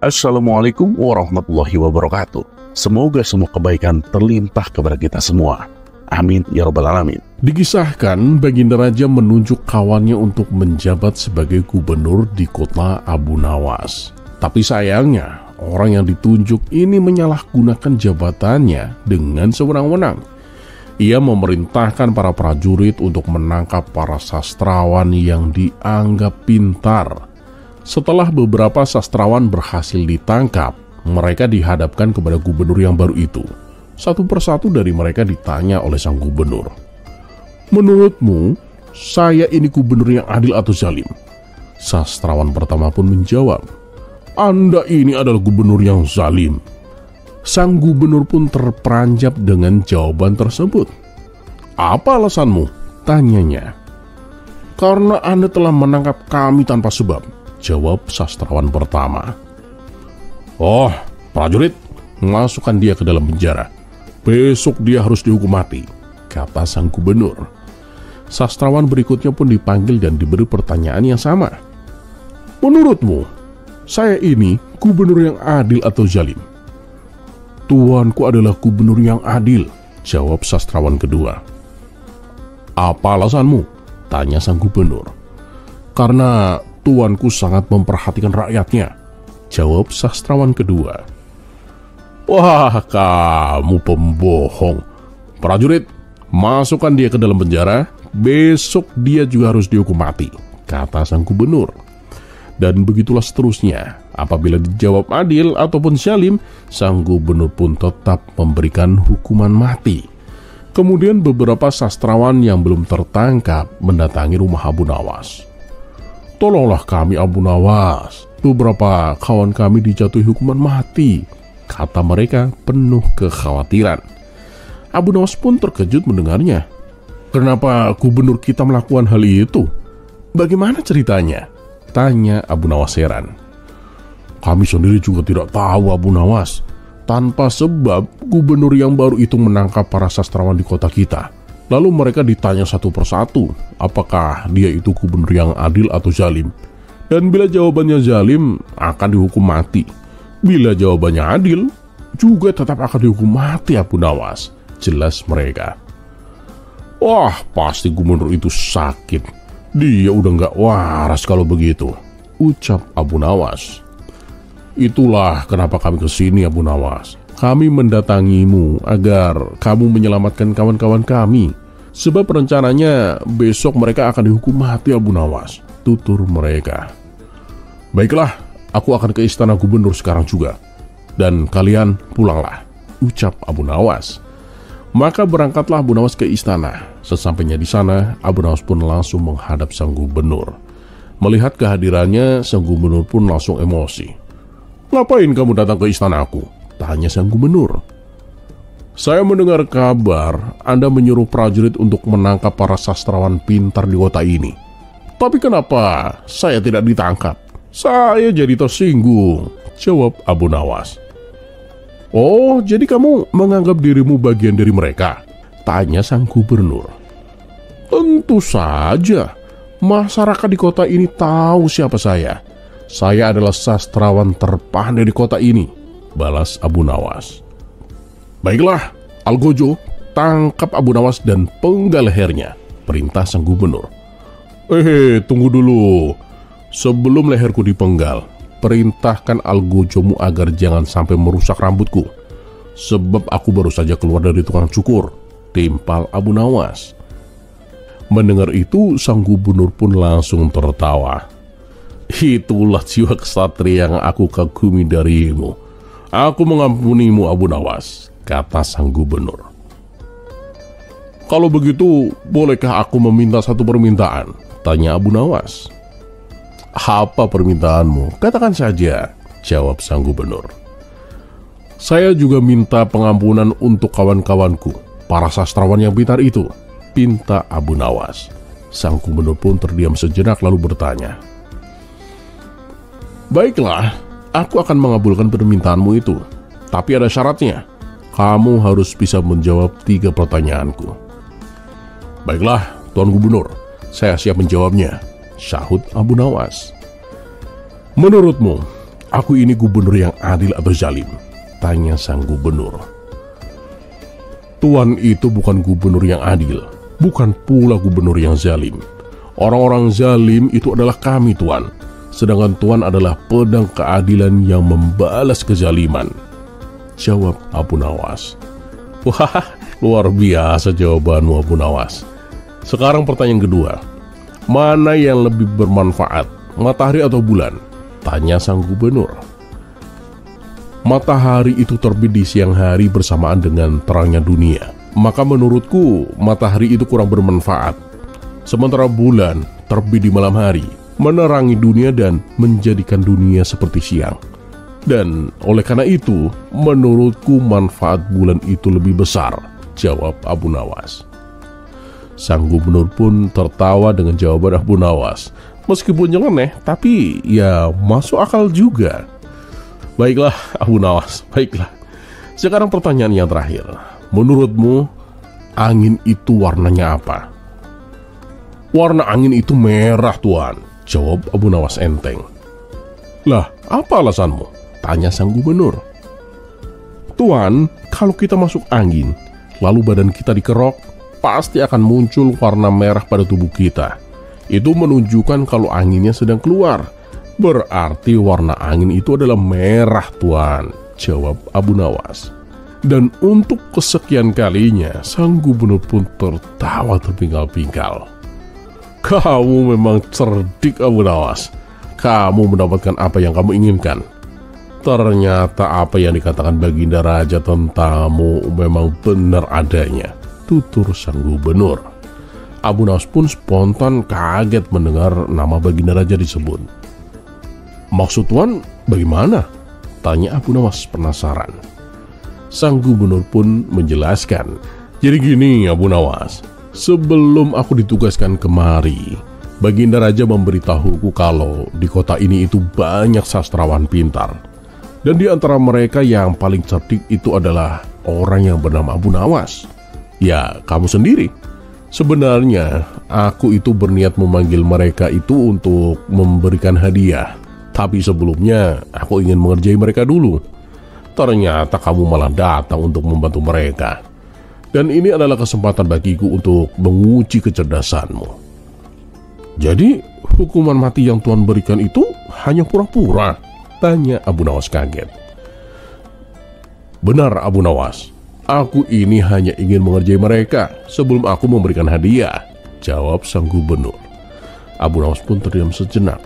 Assalamualaikum warahmatullahi wabarakatuh. Semoga semua kebaikan terlimpah kepada kita semua. Amin ya rabbal alamin. Dikisahkan Baginda Raja menunjuk kawannya untuk menjabat sebagai gubernur di kota Abu Nawas. Tapi sayangnya, orang yang ditunjuk ini menyalahgunakan jabatannya dengan sewenang-wenang. Ia memerintahkan para prajurit untuk menangkap para sastrawan yang dianggap pintar. Setelah beberapa sastrawan berhasil ditangkap, mereka dihadapkan kepada gubernur yang baru itu. Satu persatu dari mereka ditanya oleh sang gubernur. "Menurutmu, saya ini gubernur yang adil atau zalim?" Sastrawan pertama pun menjawab, "Anda ini adalah gubernur yang zalim." Sang gubernur pun terperanjat dengan jawaban tersebut. "Apa alasanmu?" tanyanya. "Karena Anda telah menangkap kami tanpa sebab," jawab sastrawan pertama. "Oh, prajurit, masukkan dia ke dalam penjara. Besok dia harus dihukum mati," kata sang gubernur. Sastrawan berikutnya pun dipanggil dan diberi pertanyaan yang sama. "Menurutmu, saya ini gubernur yang adil atau zalim?" "Tuanku adalah gubernur yang adil," jawab sastrawan kedua. "Apa alasanmu?" tanya sang gubernur. "Karena tuanku sangat memperhatikan rakyatnya," jawab sastrawan kedua. "Wah, kamu pembohong. Prajurit, masukkan dia ke dalam penjara. Besok dia juga harus dihukum mati," kata sang gubernur. Dan begitulah seterusnya. Apabila dijawab adil ataupun zalim, sang gubernur pun tetap memberikan hukuman mati. Kemudian beberapa sastrawan yang belum tertangkap mendatangi rumah Abu Nawas. "Tolonglah kami Abu Nawas, beberapa kawan kami dijatuhi hukuman mati," kata mereka penuh kekhawatiran. Abu Nawas pun terkejut mendengarnya. "Kenapa gubernur kita melakukan hal itu? Bagaimana ceritanya?" tanya Abu Nawas heran. "Kami sendiri juga tidak tahu Abu Nawas. Tanpa sebab gubernur yang baru itu menangkap para sastrawan di kota kita. Lalu mereka ditanya satu persatu, apakah dia itu gubernur yang adil atau zalim. Dan bila jawabannya zalim, akan dihukum mati. Bila jawabannya adil, juga tetap akan dihukum mati Abu Nawas," jelas mereka. "Wah, pasti gubernur itu sakit. Dia udah gak waras kalau begitu," ucap Abu Nawas. "Itulah kenapa kami kesini Abu Nawas. Kami mendatangimu agar kamu menyelamatkan kawan-kawan kami. Sebab rencananya besok mereka akan dihukum mati Abu Nawas," tutur mereka. "Baiklah, aku akan ke istana gubernur sekarang juga. Dan kalian pulanglah," ucap Abu Nawas. Maka berangkatlah Abu Nawas ke istana. Sesampainya di sana, Abu Nawas pun langsung menghadap sang gubernur. Melihat kehadirannya, sang gubernur pun langsung emosi. "Ngapain kamu datang ke istanaku?" tanya sang gubernur. "Saya mendengar kabar Anda menyuruh prajurit untuk menangkap para sastrawan pintar di kota ini. Tapi kenapa saya tidak ditangkap? Saya jadi tersinggung," jawab Abu Nawas. "Oh, jadi kamu menganggap dirimu bagian dari mereka?" tanya sang gubernur. "Tentu saja. Masyarakat di kota ini tahu siapa saya. Saya adalah sastrawan terpandai di kota ini," balas Abu Nawas. "Baiklah, Algojo, tangkap Abu Nawas dan penggal lehernya," perintah sang gubernur. Tunggu dulu. Sebelum leherku dipenggal, perintahkan Algojomu agar jangan sampai merusak rambutku. Sebab aku baru saja keluar dari tukang cukur," timpal Abu Nawas. Mendengar itu, sang gubernur pun langsung tertawa. "Itulah jiwa kesatria yang aku kagumi darimu. Aku mengampunimu Abu Nawas," kata sang gubernur. "Kalau begitu, bolehkah aku meminta satu permintaan?" tanya Abu Nawas. "Apa permintaanmu? Katakan saja," jawab sang gubernur. "Saya juga minta pengampunan untuk kawan-kawanku, para sastrawan yang pintar itu," pinta Abu Nawas. Sang gubernur pun terdiam sejenak lalu bertanya, "Baiklah, aku akan mengabulkan permintaanmu itu. Tapi ada syaratnya. Kamu harus bisa menjawab 3 pertanyaanku." "Baiklah, Tuan Gubernur, saya siap menjawabnya," sahut Abu Nawas. "Menurutmu, Aku ini gubernur yang adil atau zalim? Tanya sang gubernur. Tuan itu bukan gubernur yang adil, bukan pula gubernur yang zalim. Orang-orang zalim itu adalah kami, Tuan. Sedangkan Tuan adalah pedang keadilan yang membalas kezaliman, jawab Abu Nawas. Wah, luar biasa jawabanmu, Abu Nawas. Sekarang pertanyaan kedua. Mana yang lebih bermanfaat, matahari atau bulan? Tanya sang gubernur. Matahari itu terbit di siang hari bersamaan dengan terangnya dunia. Maka menurutku matahari itu kurang bermanfaat. Sementara bulan terbit di malam hari, menerangi dunia dan menjadikan dunia seperti siang. Dan oleh karena itu, menurutku manfaat bulan itu lebih besar, jawab Abu Nawas. Sang gubernur pun tertawa dengan jawaban Abu Nawas. Meskipun nyeleneh, tapi ya masuk akal juga. Baiklah Abu Nawas, baiklah. Sekarang pertanyaan yang terakhir. Menurutmu, angin itu warnanya apa? Warna angin itu merah, Tuan, jawab Abu Nawas enteng. Lah, apa alasanmu? Tanya sang gubernur. Tuan, kalau kita masuk angin, lalu badan kita dikerok, pasti akan muncul warna merah pada tubuh kita. Itu menunjukkan kalau anginnya sedang keluar. Berarti warna angin itu adalah merah, Tuan, jawab Abu Nawas. Dan untuk kesekian kalinya, sang gubernur pun tertawa terpinggal-pinggal. Kamu memang cerdik, Abu Nawas. Kamu mendapatkan apa yang kamu inginkan. Ternyata apa yang dikatakan Baginda Raja tentangmu memang benar adanya, tutur sang gubernur. Abu Nawas pun spontan kaget mendengar nama Baginda Raja disebut. Maksud Tuan bagaimana? Tanya Abu Nawas penasaran. Sang gubernur pun menjelaskan. Jadi gini Abu Nawas, sebelum aku ditugaskan kemari, Baginda Raja memberitahuku kalau di kota ini itu banyak sastrawan pintar. Dan di antara mereka yang paling cerdik itu adalah orang yang bernama Abu Nawas. Ya, kamu sendiri. Sebenarnya, aku itu berniat memanggil mereka itu untuk memberikan hadiah. Tapi sebelumnya, aku ingin mengerjai mereka dulu. Ternyata kamu malah datang untuk membantu mereka. Dan ini adalah kesempatan bagiku untuk menguji kecerdasanmu. Jadi, hukuman mati yang Tuan berikan itu hanya pura-pura? Tanya Abu Nawas kaget. Benar Abu Nawas. Aku ini hanya ingin mengerjai mereka sebelum aku memberikan hadiah, jawab sang gubernur. Abu Nawas pun terdiam sejenak.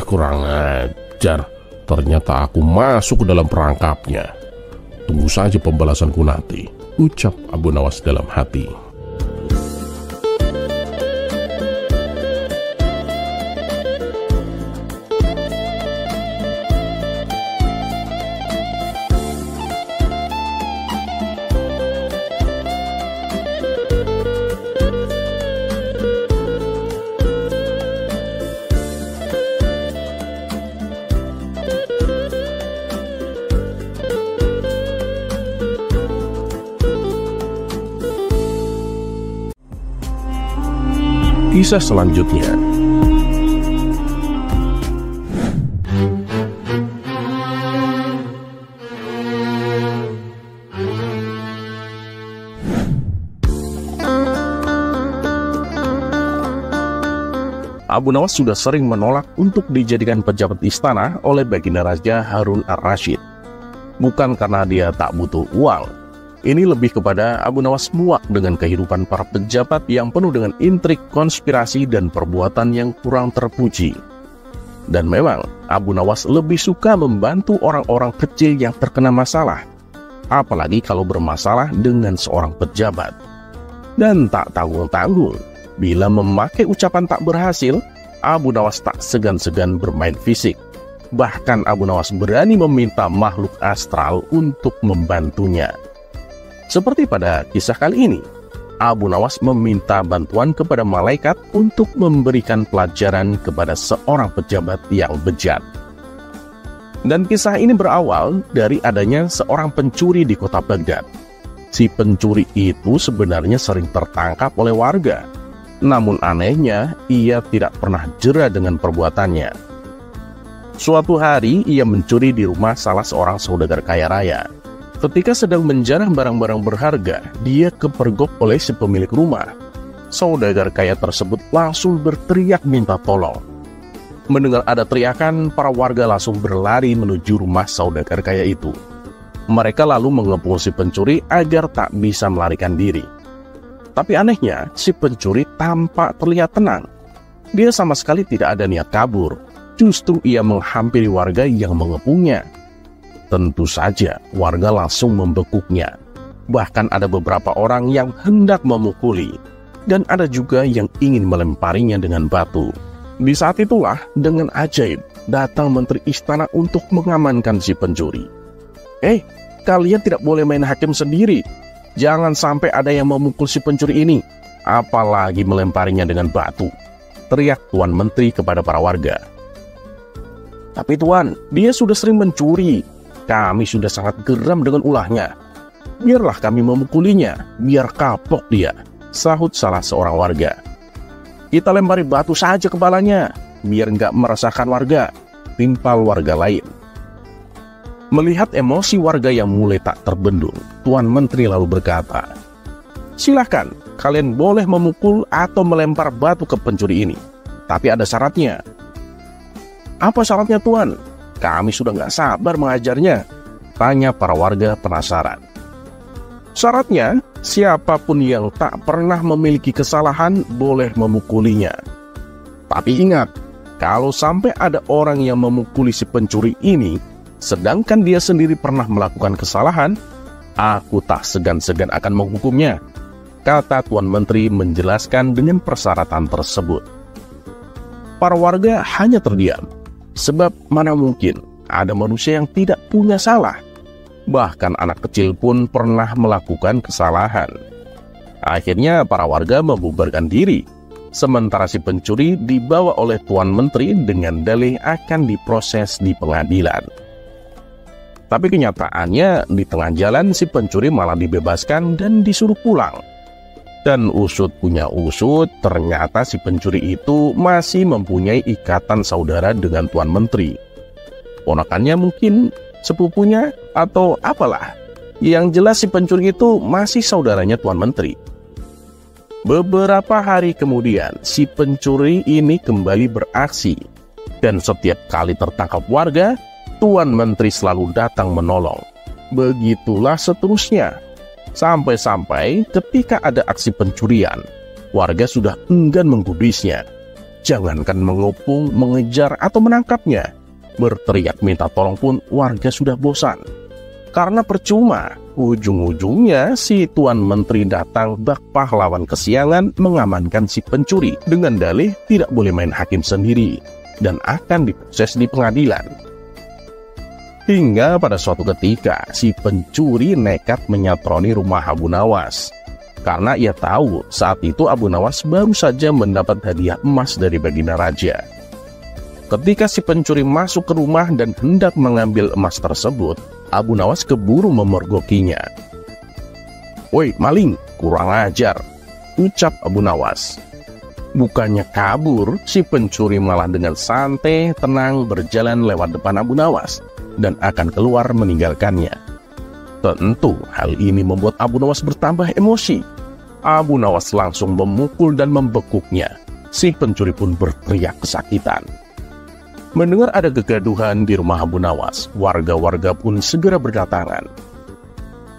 Kurang ajar. Ternyata aku masuk ke dalam perangkapnya. Tunggu saja pembalasanku nanti, ucap Abu Nawas dalam hati. Kisah selanjutnya. Abu Nawas sudah sering menolak untuk dijadikan pejabat istana oleh Baginda Raja Harun ar-Rasyid. Bukan karena dia tak butuh uang. Ini lebih kepada Abu Nawas muak dengan kehidupan para pejabat yang penuh dengan intrik, konspirasi, dan perbuatan yang kurang terpuji. Dan memang, Abu Nawas lebih suka membantu orang-orang kecil yang terkena masalah. Apalagi kalau bermasalah dengan seorang pejabat. Dan tak tanggung-tanggung, bila memakai ucapan tak berhasil, Abu Nawas tak segan-segan bermain fisik. Bahkan Abu Nawas berani meminta makhluk astral untuk membantunya. Seperti pada kisah kali ini, Abu Nawas meminta bantuan kepada malaikat untuk memberikan pelajaran kepada seorang pejabat yang bejat. Dan kisah ini berawal dari adanya seorang pencuri di kota Baghdad. Si pencuri itu sebenarnya sering tertangkap oleh warga. Namun anehnya, ia tidak pernah jera dengan perbuatannya. Suatu hari ia mencuri di rumah salah seorang saudagar kaya raya. Ketika sedang menjarah barang-barang berharga, dia kepergok oleh si pemilik rumah. Saudagar kaya tersebut langsung berteriak minta tolong. Mendengar ada teriakan, para warga langsung berlari menuju rumah saudagar kaya itu. Mereka lalu mengepung si pencuri agar tak bisa melarikan diri. Tapi anehnya, si pencuri tampak terlihat tenang. Dia sama sekali tidak ada niat kabur. Justru ia menghampiri warga yang mengepungnya. Tentu saja warga langsung membekuknya. Bahkan ada beberapa orang yang hendak memukuli, dan ada juga yang ingin melemparinya dengan batu. Di saat itulah dengan ajaib datang menteri istana untuk mengamankan si pencuri. Kalian tidak boleh main hakim sendiri. Jangan sampai ada yang memukul si pencuri ini, apalagi melemparinya dengan batu, teriak Tuan Menteri kepada para warga. Tapi Tuan, dia sudah sering mencuri. Kami sudah sangat geram dengan ulahnya. Biarlah kami memukulinya, biar kapok dia, sahut salah seorang warga. Kita lempari batu saja kepalanya, biar nggak meresahkan warga, timpal warga lain. Melihat emosi warga yang mulai tak terbendung, Tuan Menteri lalu berkata, "Silakan, kalian boleh memukul atau melempar batu ke pencuri ini. Tapi ada syaratnya." "Apa syaratnya Tuan? Kami sudah nggak sabar mengajarnya," tanya para warga penasaran. "Syaratnya, siapapun yang tak pernah memiliki kesalahan boleh memukulinya. Tapi ingat, kalau sampai ada orang yang memukuli si pencuri ini, sedangkan dia sendiri pernah melakukan kesalahan, aku tak segan-segan akan menghukumnya," kata Tuan Menteri menjelaskan dengan persyaratan tersebut. Para warga hanya terdiam. Sebab mana mungkin ada manusia yang tidak punya salah. Bahkan anak kecil pun pernah melakukan kesalahan. Akhirnya para warga membubarkan diri. Sementara si pencuri dibawa oleh Tuan Menteri dengan dalih akan diproses di pengadilan. Tapi kenyataannya di tengah jalan si pencuri malah dibebaskan dan disuruh pulang. Dan usut punya usut, ternyata si pencuri itu masih mempunyai ikatan saudara dengan Tuan Menteri. Ponakannya mungkin, sepupunya, atau apalah. Yang jelas si pencuri itu masih saudaranya Tuan Menteri. Beberapa hari kemudian, si pencuri ini kembali beraksi. Dan setiap kali tertangkap warga, Tuan Menteri selalu datang menolong. Begitulah seterusnya. Sampai-sampai ketika ada aksi pencurian, warga sudah enggan menggubrisnya. Jangankan mengepung, mengejar, atau menangkapnya. Berteriak minta tolong pun warga sudah bosan. Karena percuma, ujung-ujungnya si Tuan Menteri datang bak pahlawan kesiangan mengamankan si pencuri dengan dalih tidak boleh main hakim sendiri dan akan diproses di pengadilan. Hingga pada suatu ketika, si pencuri nekat menyatroni rumah Abu Nawas. Karena ia tahu saat itu Abu Nawas baru saja mendapat hadiah emas dari Baginda Raja. Ketika si pencuri masuk ke rumah dan hendak mengambil emas tersebut, Abu Nawas keburu memergokinya. "Woi maling, kurang ajar," ucap Abu Nawas. Bukannya kabur, si pencuri malah dengan santai tenang berjalan lewat depan Abu Nawas dan akan keluar meninggalkannya. Tentu hal ini membuat Abu Nawas bertambah emosi. Abu Nawas langsung memukul dan membekuknya. Si pencuri pun berteriak kesakitan. Mendengar ada kegaduhan di rumah Abu Nawas, warga-warga pun segera berdatangan.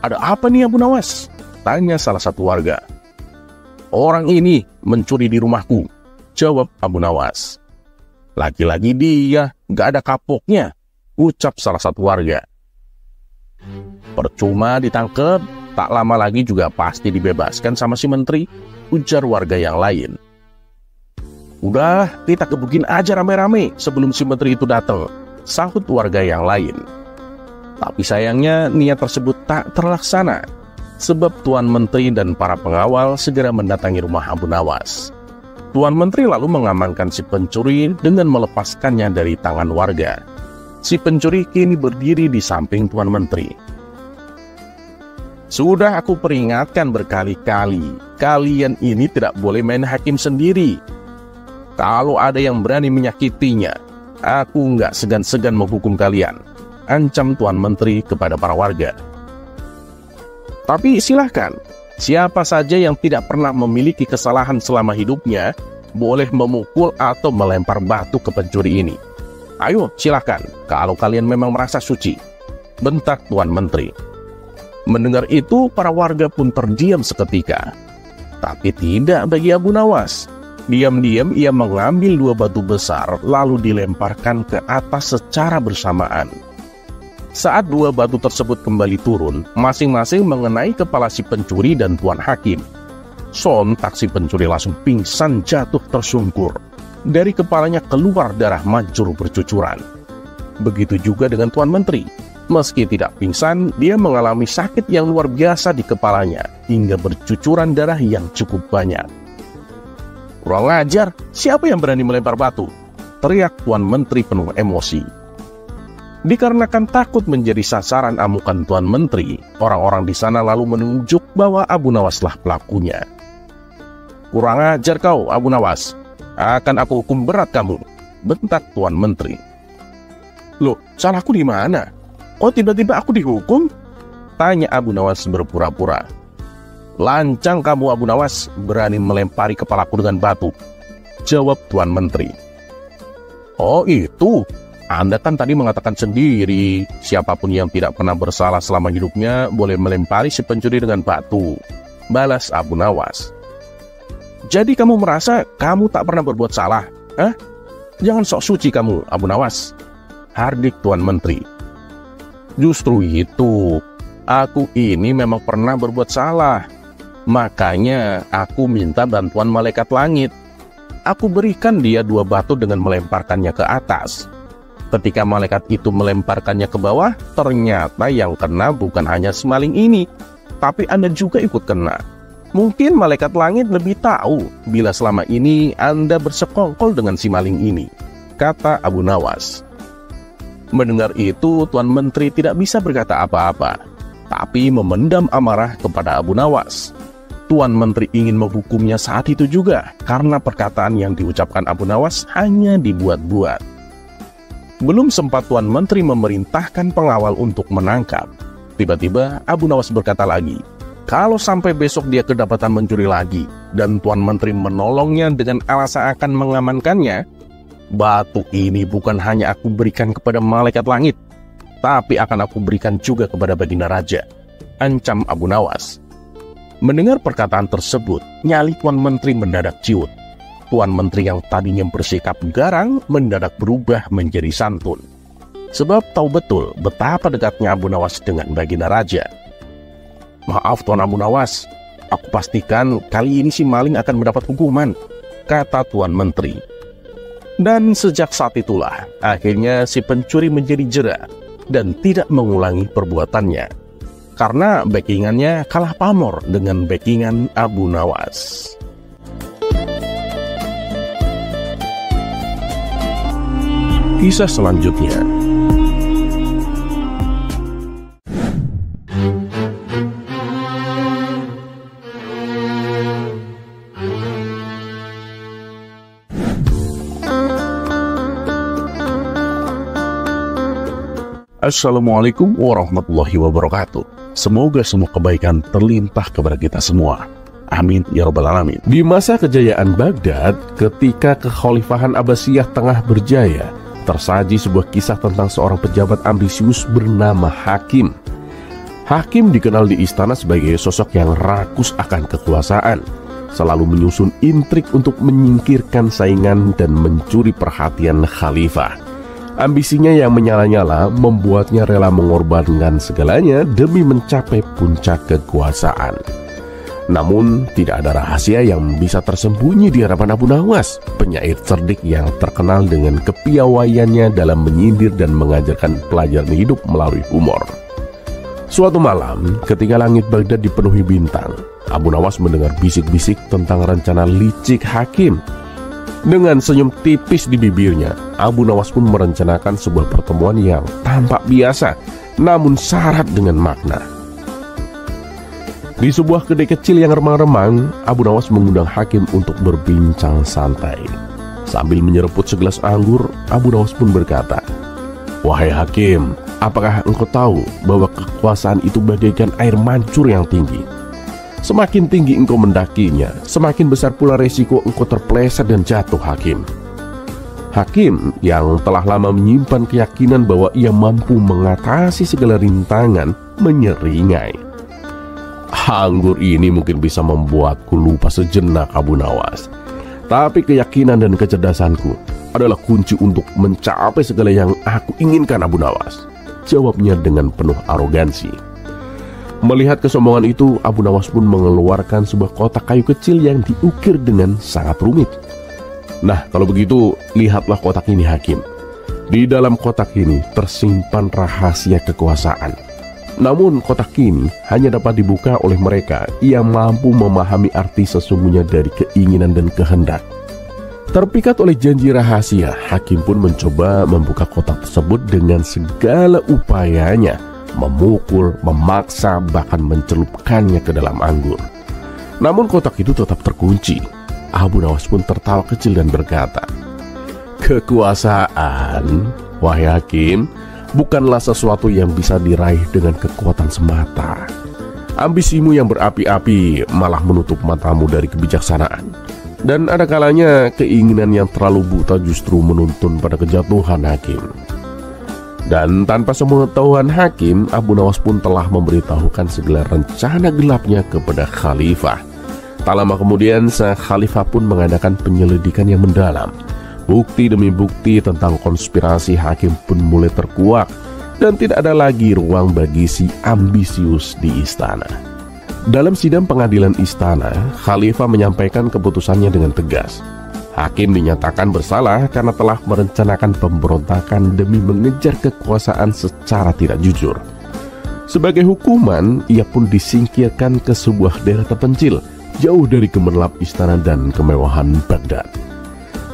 "Ada apa nih Abu Nawas?" tanya salah satu warga. "Orang ini mencuri di rumahku," jawab Abu Nawas. "Lagi-lagi dia, gak ada kapoknya," ucap salah satu warga. "Percuma ditangkap, tak lama lagi juga pasti dibebaskan sama si menteri," ujar warga yang lain. "Udah, kita gebukin aja rame-rame sebelum si menteri itu datang," sahut warga yang lain. Tapi sayangnya niat tersebut tak terlaksana, sebab Tuan Menteri dan para pengawal segera mendatangi rumah Abu Nawas. Tuan Menteri lalu mengamankan si pencuri dengan melepaskannya dari tangan warga. Si pencuri kini berdiri di samping Tuan Menteri. "Sudah aku peringatkan berkali-kali, kalian ini tidak boleh main hakim sendiri. Kalau ada yang berani menyakitinya, Aku nggak segan-segan menghukum kalian, ancam Tuan Menteri kepada para warga. Tapi silahkan, siapa saja yang tidak pernah memiliki kesalahan selama hidupnya boleh memukul atau melempar batu ke pencuri ini. Ayo silahkan, kalau kalian memang merasa suci, bentak Tuan Menteri. Mendengar itu, para warga pun terdiam seketika. Tapi tidak bagi Abu Nawas. Diam-diam ia mengambil 2 batu besar lalu dilemparkan ke atas secara bersamaan. Saat 2 batu tersebut kembali turun, masing-masing mengenai kepala si pencuri dan Tuan Hakim. Sontak si pencuri langsung pingsan jatuh tersungkur. Dari kepalanya keluar darah mancur bercucuran. Begitu juga dengan Tuan Menteri. Meski tidak pingsan, dia mengalami sakit yang luar biasa di kepalanya, hingga bercucuran darah yang cukup banyak. "Kurang ajar, siapa yang berani melempar batu?" teriak Tuan Menteri penuh emosi. Dikarenakan takut menjadi sasaran amukan Tuan Menteri, orang-orang di sana lalu menunjuk bahwa Abu Nawaslah pelakunya. "Kurang ajar kau, Abu Nawas. Akan aku hukum berat kamu," bentak Tuan Menteri. "Loh, salahku di mana? Kok tiba-tiba aku dihukum?" tanya Abu Nawas berpura-pura. "Lancang kamu, Abu Nawas, berani melempari kepalaku dengan batu," jawab Tuan Menteri. "Oh itu, Anda kan tadi mengatakan sendiri, siapapun yang tidak pernah bersalah selama hidupnya boleh melempari si pencuri dengan batu," balas Abu Nawas. "Jadi kamu merasa kamu tak pernah berbuat salah? Hah? Jangan sok suci kamu, Abu Nawas," hardik Tuan Menteri. "Justru itu, aku ini memang pernah berbuat salah. Makanya aku minta bantuan malaikat langit. Aku berikan dia 2 batu dengan melemparkannya ke atas. Ketika malaikat itu melemparkannya ke bawah, ternyata yang kena bukan hanya si maling ini, tapi Anda juga ikut kena. Mungkin malaikat langit lebih tahu bila selama ini Anda bersekongkol dengan si maling ini," kata Abu Nawas. Mendengar itu, Tuan Menteri tidak bisa berkata apa-apa, tapi memendam amarah kepada Abu Nawas. Tuan Menteri ingin menghukumnya saat itu juga, karena perkataan yang diucapkan Abu Nawas hanya dibuat-buat. Belum sempat Tuan Menteri memerintahkan pengawal untuk menangkap, tiba-tiba Abu Nawas berkata lagi, kalau sampai besok dia kedapatan mencuri lagi, dan Tuan Menteri menolongnya dengan alasan akan mengamankannya, batu ini bukan hanya aku berikan kepada malaikat langit, tapi akan aku berikan juga kepada Baginda Raja, ancam Abu Nawas. Mendengar perkataan tersebut, nyali Tuan Menteri mendadak ciut. Tuan Menteri yang tadinya bersikap garang mendadak berubah menjadi santun. Sebab tahu betul betapa dekatnya Abu Nawas dengan Baginda Raja. "Maaf Tuan Abu Nawas, aku pastikan kali ini si maling akan mendapat hukuman," kata Tuan Menteri. Dan sejak saat itulah, akhirnya si pencuri menjadi jera dan tidak mengulangi perbuatannya. Karena backingannya kalah pamor dengan backingan Abu Nawas. Kisah selanjutnya. Assalamualaikum warahmatullahi wabarakatuh. Semoga semua kebaikan terlimpah kepada kita semua. Amin ya rabbal alamin. Di masa kejayaan Baghdad, ketika kekhalifahan Abbasiyah tengah berjaya, tersaji sebuah kisah tentang seorang pejabat ambisius bernama Hakim. Hakim dikenal di istana sebagai sosok yang rakus akan kekuasaan, selalu menyusun intrik untuk menyingkirkan saingan dan mencuri perhatian khalifah. Ambisinya yang menyala-nyala membuatnya rela mengorbankan segalanya demi mencapai puncak kekuasaan. Namun, tidak ada rahasia yang bisa tersembunyi di hadapan Abu Nawas, penyair cerdik yang terkenal dengan kepiawaiannya dalam menyindir dan mengajarkan pelajaran hidup melalui humor. Suatu malam, ketika langit Baghdad dipenuhi bintang, Abu Nawas mendengar bisik-bisik tentang rencana licik Hakim. Dengan senyum tipis di bibirnya, Abu Nawas pun merencanakan sebuah pertemuan yang tampak biasa, namun syarat dengan makna. Di sebuah kedai kecil yang remang-remang, Abu Nawas mengundang Hakim untuk berbincang santai. Sambil menyeruput segelas anggur, Abu Nawas pun berkata, "Wahai hakim, apakah engkau tahu bahwa kekuasaan itu bagaikan air mancur yang tinggi? Semakin tinggi engkau mendakinya, semakin besar pula resiko engkau terpeleset dan jatuh, hakim." Hakim yang telah lama menyimpan keyakinan bahwa ia mampu mengatasi segala rintangan menyeringai. "Anggur ini mungkin bisa membuatku lupa sejenak, Abu Nawas. Tapi keyakinan dan kecerdasanku adalah kunci untuk mencapai segala yang aku inginkan, Abu Nawas," jawabnya dengan penuh arogansi. Melihat kesombongan itu, Abu Nawas pun mengeluarkan sebuah kotak kayu kecil yang diukir dengan sangat rumit. "Nah, kalau begitu, lihatlah kotak ini, hakim. Di dalam kotak ini tersimpan rahasia kekuasaan. Namun kotak ini hanya dapat dibuka oleh mereka yang mampu memahami arti sesungguhnya dari keinginan dan kehendak." Terpikat oleh janji rahasia, hakim pun mencoba membuka kotak tersebut dengan segala upayanya, memukul, memaksa, bahkan mencelupkannya ke dalam anggur. Namun kotak itu tetap terkunci. Abu Nawas pun tertawa kecil dan berkata, "Kekuasaan, wahai hakim, bukanlah sesuatu yang bisa diraih dengan kekuatan semata. Ambisimu yang berapi-api malah menutup matamu dari kebijaksanaan. Dan ada kalanya keinginan yang terlalu buta justru menuntun pada kejatuhan, hakim." Dan tanpa sepengetahuan hakim, Abu Nawas pun telah memberitahukan segala rencana gelapnya kepada khalifah. Tak lama kemudian, sang khalifah pun mengadakan penyelidikan yang mendalam. Bukti demi bukti tentang konspirasi hakim pun mulai terkuak, dan tidak ada lagi ruang bagi si ambisius di istana. Dalam sidang pengadilan istana, khalifah menyampaikan keputusannya dengan tegas. Hakim dinyatakan bersalah karena telah merencanakan pemberontakan demi mengejar kekuasaan secara tidak jujur. Sebagai hukuman, ia pun disingkirkan ke sebuah daerah terpencil, jauh dari gemerlap istana dan kemewahan Baghdad.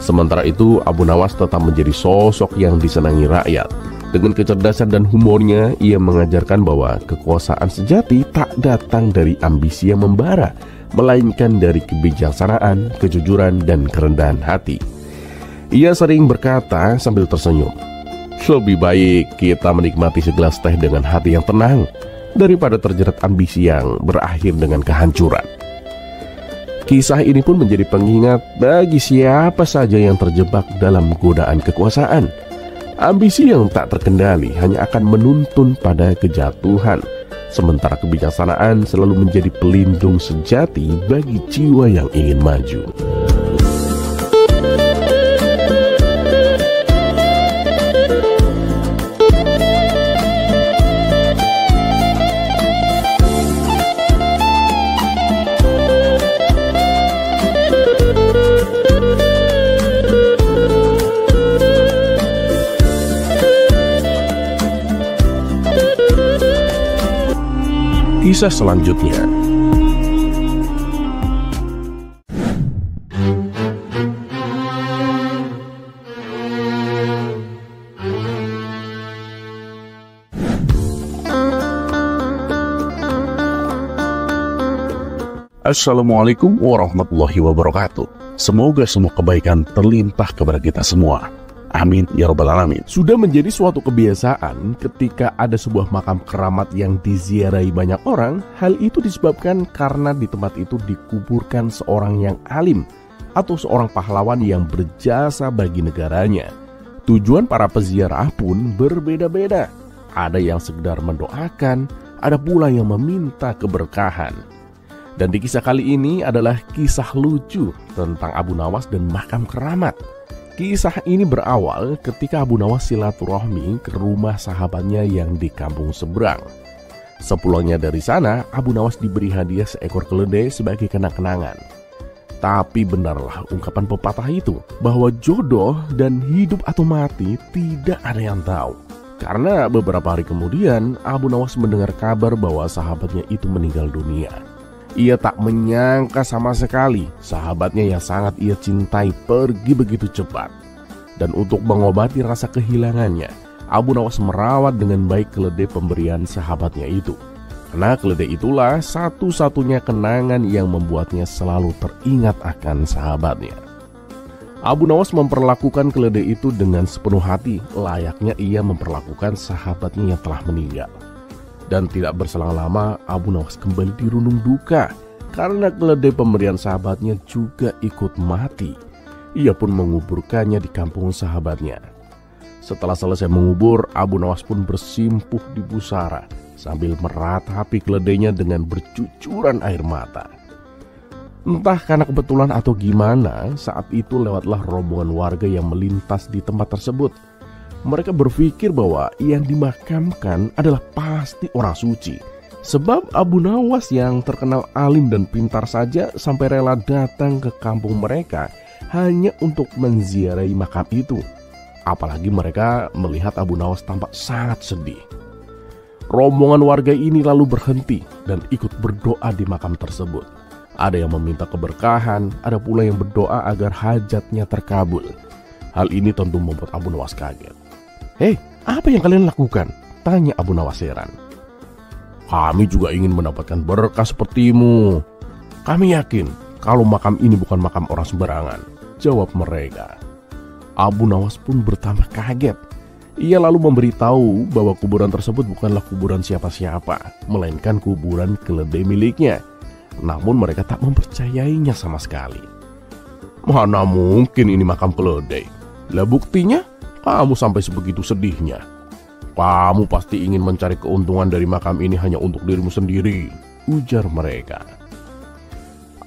Sementara itu, Abu Nawas tetap menjadi sosok yang disenangi rakyat. Dengan kecerdasan dan humornya, ia mengajarkan bahwa kekuasaan sejati tak datang dari ambisi yang membara, melainkan dari kebijaksanaan, kejujuran, dan kerendahan hati. Ia sering berkata sambil tersenyum, "Lebih baik kita menikmati segelas teh dengan hati yang tenang daripada terjerat ambisi yang berakhir dengan kehancuran." Kisah ini pun menjadi pengingat bagi siapa saja yang terjebak dalam godaan kekuasaan. Ambisi yang tak terkendali hanya akan menuntun pada kejatuhan, sementara kebijaksanaan selalu menjadi pelindung sejati bagi jiwa yang ingin maju. Kisah selanjutnya. Assalamualaikum warahmatullahi wabarakatuh. Semoga semua kebaikan terlimpah kepada kita semua. Amin ya rabbal alamin. Sudah menjadi suatu kebiasaan ketika ada sebuah makam keramat yang diziarahi banyak orang. Hal itu disebabkan karena di tempat itu dikuburkan seorang yang alim atau seorang pahlawan yang berjasa bagi negaranya. Tujuan para peziarah pun berbeda-beda. Ada yang sekedar mendoakan, ada pula yang meminta keberkahan. Dan di kisah kali ini adalah kisah lucu tentang Abu Nawas dan makam keramat. Kisah ini berawal ketika Abu Nawas silaturahmi ke rumah sahabatnya yang di kampung seberang. Sepulangnya dari sana, Abu Nawas diberi hadiah seekor keledai sebagai kenang-kenangan. Tapi benarlah ungkapan pepatah itu, bahwa jodoh dan hidup atau mati tidak ada yang tahu. Karena beberapa hari kemudian, Abu Nawas mendengar kabar bahwa sahabatnya itu meninggal dunia. Ia tak menyangka sama sekali sahabatnya yang sangat ia cintai pergi begitu cepat. Dan untuk mengobati rasa kehilangannya, Abu Nawas merawat dengan baik keledai pemberian sahabatnya itu. Karena keledai itulah satu-satunya kenangan yang membuatnya selalu teringat akan sahabatnya. Abu Nawas memperlakukan keledai itu dengan sepenuh hati, layaknya ia memperlakukan sahabatnya yang telah meninggal. Dan tidak berselang lama, Abu Nawas kembali dirundung duka karena keledai pemberian sahabatnya juga ikut mati. Ia pun menguburkannya di kampung sahabatnya. Setelah selesai mengubur, Abu Nawas pun bersimpuh di pusara sambil meratapi keledainya dengan bercucuran air mata. Entah karena kebetulan atau gimana, saat itu lewatlah rombongan warga yang melintas di tempat tersebut. Mereka berpikir bahwa yang dimakamkan adalah pasti orang suci. Sebab Abu Nawas yang terkenal alim dan pintar saja sampai rela datang ke kampung mereka hanya untuk menziarahi makam itu. Apalagi mereka melihat Abu Nawas tampak sangat sedih. Rombongan warga ini lalu berhenti dan ikut berdoa di makam tersebut. Ada yang meminta keberkahan, ada pula yang berdoa agar hajatnya terkabul. Hal ini tentu membuat Abu Nawas kaget. "Hei, apa yang kalian lakukan?" tanya Abu Nawas heran. "Kami juga ingin mendapatkan berkah sepertimu. Kami yakin kalau makam ini bukan makam orang sembarangan," jawab mereka. Abu Nawas pun bertambah kaget. Ia lalu memberitahu bahwa kuburan tersebut bukanlah kuburan siapa-siapa, melainkan kuburan keledai miliknya. Namun mereka tak mempercayainya sama sekali. "Mana mungkin ini makam keledai? Lah buktinya kamu sampai sebegitu sedihnya. Kamu pasti ingin mencari keuntungan dari makam ini hanya untuk dirimu sendiri," ujar mereka.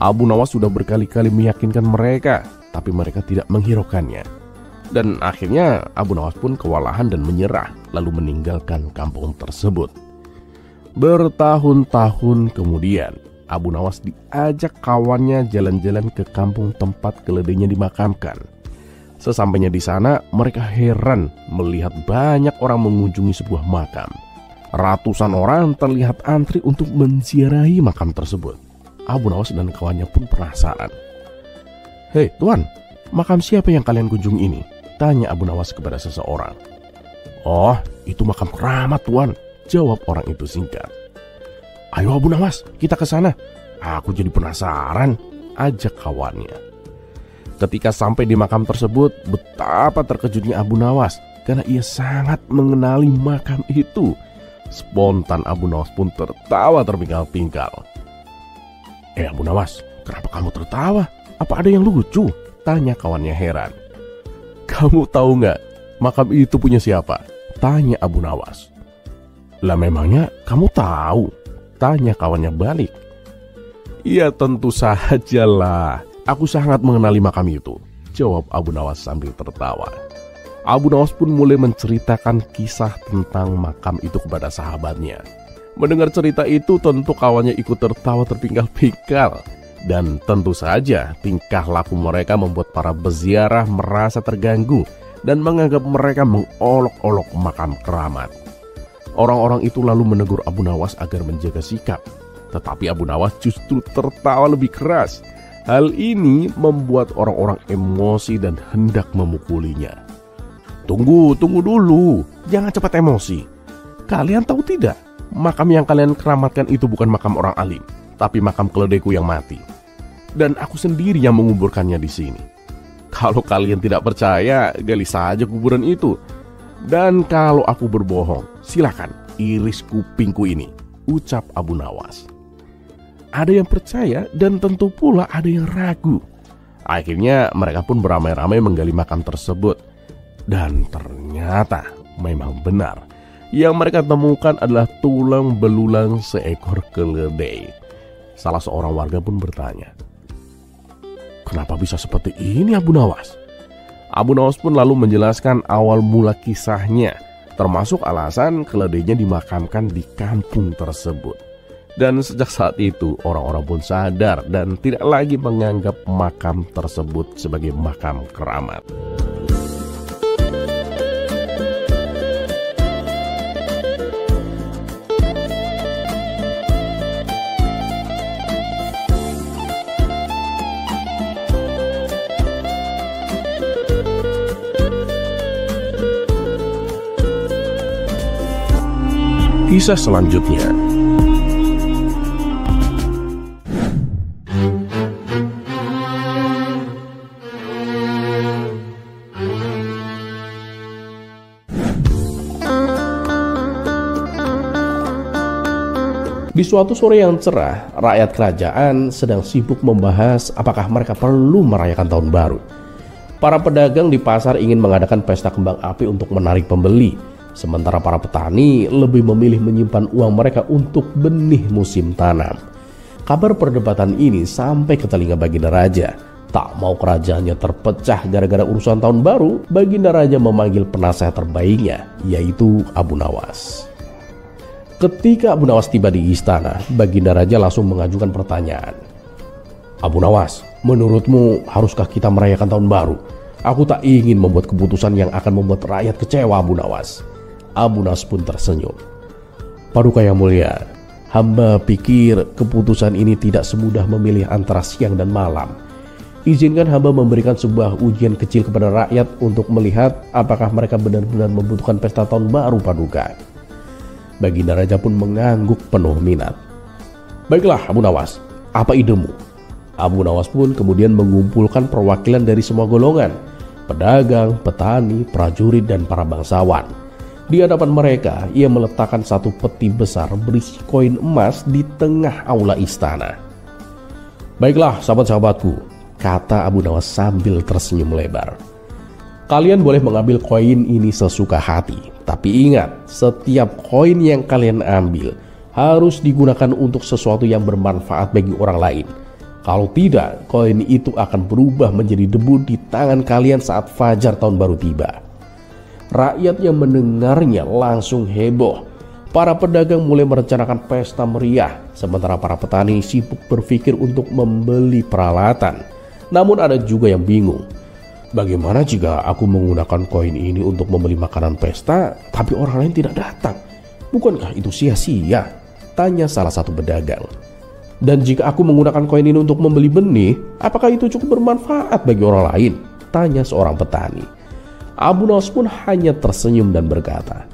Abu Nawas sudah berkali-kali meyakinkan mereka, tapi mereka tidak menghiraukannya. Dan akhirnya Abu Nawas pun kewalahan dan menyerah, lalu meninggalkan kampung tersebut. Bertahun-tahun kemudian, Abu Nawas diajak kawannya jalan-jalan ke kampung tempat keledainya dimakamkan. Sesampainya di sana, mereka heran melihat banyak orang mengunjungi sebuah makam. Ratusan orang terlihat antri untuk menziarahi makam tersebut. Abu Nawas dan kawannya pun penasaran. "Hei tuan, makam siapa yang kalian kunjungi ini?" tanya Abu Nawas kepada seseorang. "Oh, itu makam keramat tuan," jawab orang itu singkat. "Ayo Abu Nawas, kita ke sana. Aku jadi penasaran," ajak kawannya. Ketika sampai di makam tersebut, betapa terkejutnya Abu Nawas karena ia sangat mengenali makam itu. Spontan Abu Nawas pun tertawa terpingkal-pingkal. Abu Nawas, kenapa kamu tertawa? Apa ada yang lucu?" tanya kawannya heran. "Kamu tahu nggak makam itu punya siapa?" tanya Abu Nawas. "Lah memangnya kamu tahu?" tanya kawannya balik. "Ya tentu sajalah, aku sangat mengenali makam itu," jawab Abu Nawas sambil tertawa. Abu Nawas pun mulai menceritakan kisah tentang makam itu kepada sahabatnya. Mendengar cerita itu tentu kawannya ikut tertawa terpingkal-pingkal. Dan tentu saja tingkah laku mereka membuat para peziarah merasa terganggu dan menganggap mereka mengolok-olok makam keramat. Orang-orang itu lalu menegur Abu Nawas agar menjaga sikap. Tetapi Abu Nawas justru tertawa lebih keras. Hal ini membuat orang-orang emosi dan hendak memukulinya. Tunggu dulu, jangan cepat emosi. Kalian tahu tidak, makam yang kalian keramatkan itu bukan makam orang alim, tapi makam keledaiku yang mati. Dan aku sendiri yang menguburkannya di sini. Kalau kalian tidak percaya, gali saja kuburan itu. Dan kalau aku berbohong, silakan iris kupingku ini, ucap Abu Nawas. Ada yang percaya dan tentu pula ada yang ragu. Akhirnya mereka pun beramai-ramai menggali makam tersebut. Dan ternyata memang benar. Yang mereka temukan adalah tulang belulang seekor keledai. Salah seorang warga pun bertanya, "Kenapa bisa seperti ini Abu Nawas?" Abu Nawas pun lalu menjelaskan awal mula kisahnya, termasuk alasan keledainya dimakamkan di kampung tersebut. Dan sejak saat itu orang-orang pun sadar dan tidak lagi menganggap makam tersebut sebagai makam keramat. Kisah selanjutnya. Di suatu sore yang cerah, rakyat kerajaan sedang sibuk membahas apakah mereka perlu merayakan tahun baru. Para pedagang di pasar ingin mengadakan pesta kembang api untuk menarik pembeli, sementara para petani lebih memilih menyimpan uang mereka untuk benih musim tanam. Kabar perdebatan ini sampai ke telinga Baginda Raja. Tak mau kerajaannya terpecah gara-gara urusan tahun baru, Baginda Raja memanggil penasehat terbaiknya, yaitu Abu Nawas. Ketika Abu Nawas tiba di istana, Baginda Raja langsung mengajukan pertanyaan. Abu Nawas, menurutmu haruskah kita merayakan tahun baru? Aku tak ingin membuat keputusan yang akan membuat rakyat kecewa, Abu Nawas. Abu Nawas pun tersenyum. Paduka yang mulia, hamba pikir keputusan ini tidak semudah memilih antara siang dan malam. Izinkan hamba memberikan sebuah ujian kecil kepada rakyat untuk melihat apakah mereka benar-benar membutuhkan pesta tahun baru, Paduka. Baginda Raja pun mengangguk penuh minat. Baiklah Abu Nawas, apa idemu? Abu Nawas pun kemudian mengumpulkan perwakilan dari semua golongan, pedagang, petani, prajurit, dan para bangsawan. Di hadapan mereka, ia meletakkan satu peti besar berisi koin emas di tengah aula istana. Baiklah sahabat-sahabatku, kata Abu Nawas sambil tersenyum lebar. Kalian boleh mengambil koin ini sesuka hati, tapi ingat, setiap koin yang kalian ambil harus digunakan untuk sesuatu yang bermanfaat bagi orang lain. Kalau tidak, koin itu akan berubah menjadi debu di tangan kalian saat fajar tahun baru tiba. Rakyat yang mendengarnya langsung heboh. Para pedagang mulai merencanakan pesta meriah, sementara para petani sibuk berpikir untuk membeli peralatan. Namun ada juga yang bingung. Bagaimana jika aku menggunakan koin ini untuk membeli makanan pesta, tapi orang lain tidak datang? Bukankah itu sia-sia? Tanya salah satu pedagang. Dan jika aku menggunakan koin ini untuk membeli benih, apakah itu cukup bermanfaat bagi orang lain? Tanya seorang petani. Abu Nawas pun hanya tersenyum dan berkata,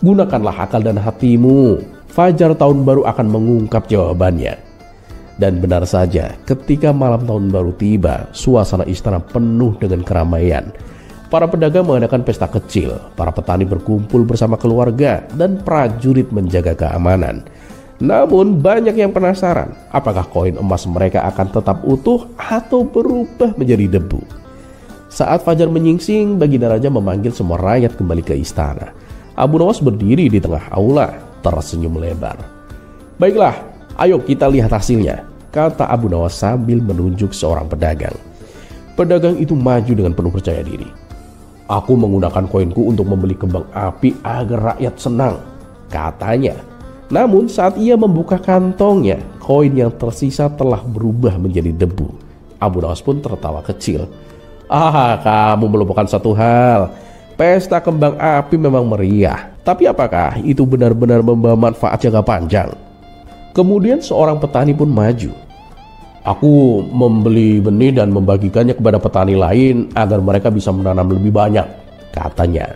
gunakanlah akal dan hatimu. Fajar tahun baru akan mengungkap jawabannya. Dan benar saja, ketika malam tahun baru tiba, suasana istana penuh dengan keramaian. Para pedagang mengadakan pesta kecil, para petani berkumpul bersama keluarga, dan prajurit menjaga keamanan. Namun banyak yang penasaran, apakah koin emas mereka akan tetap utuh atau berubah menjadi debu. Saat fajar menyingsing, Baginda Raja memanggil semua rakyat kembali ke istana. Abu Nawas berdiri di tengah aula, tersenyum lebar. Baiklah, ayo kita lihat hasilnya, kata Abu Nawas sambil menunjuk seorang pedagang. Pedagang itu maju dengan penuh percaya diri. Aku menggunakan koinku untuk membeli kembang api agar rakyat senang, katanya. Namun saat ia membuka kantongnya, koin yang tersisa telah berubah menjadi debu. Abu Nawas pun tertawa kecil. Kamu melupakan satu hal. Pesta kembang api memang meriah, tapi apakah itu benar-benar membawa manfaat jangka panjang? Kemudian seorang petani pun maju. Aku membeli benih dan membagikannya kepada petani lain agar mereka bisa menanam lebih banyak, katanya.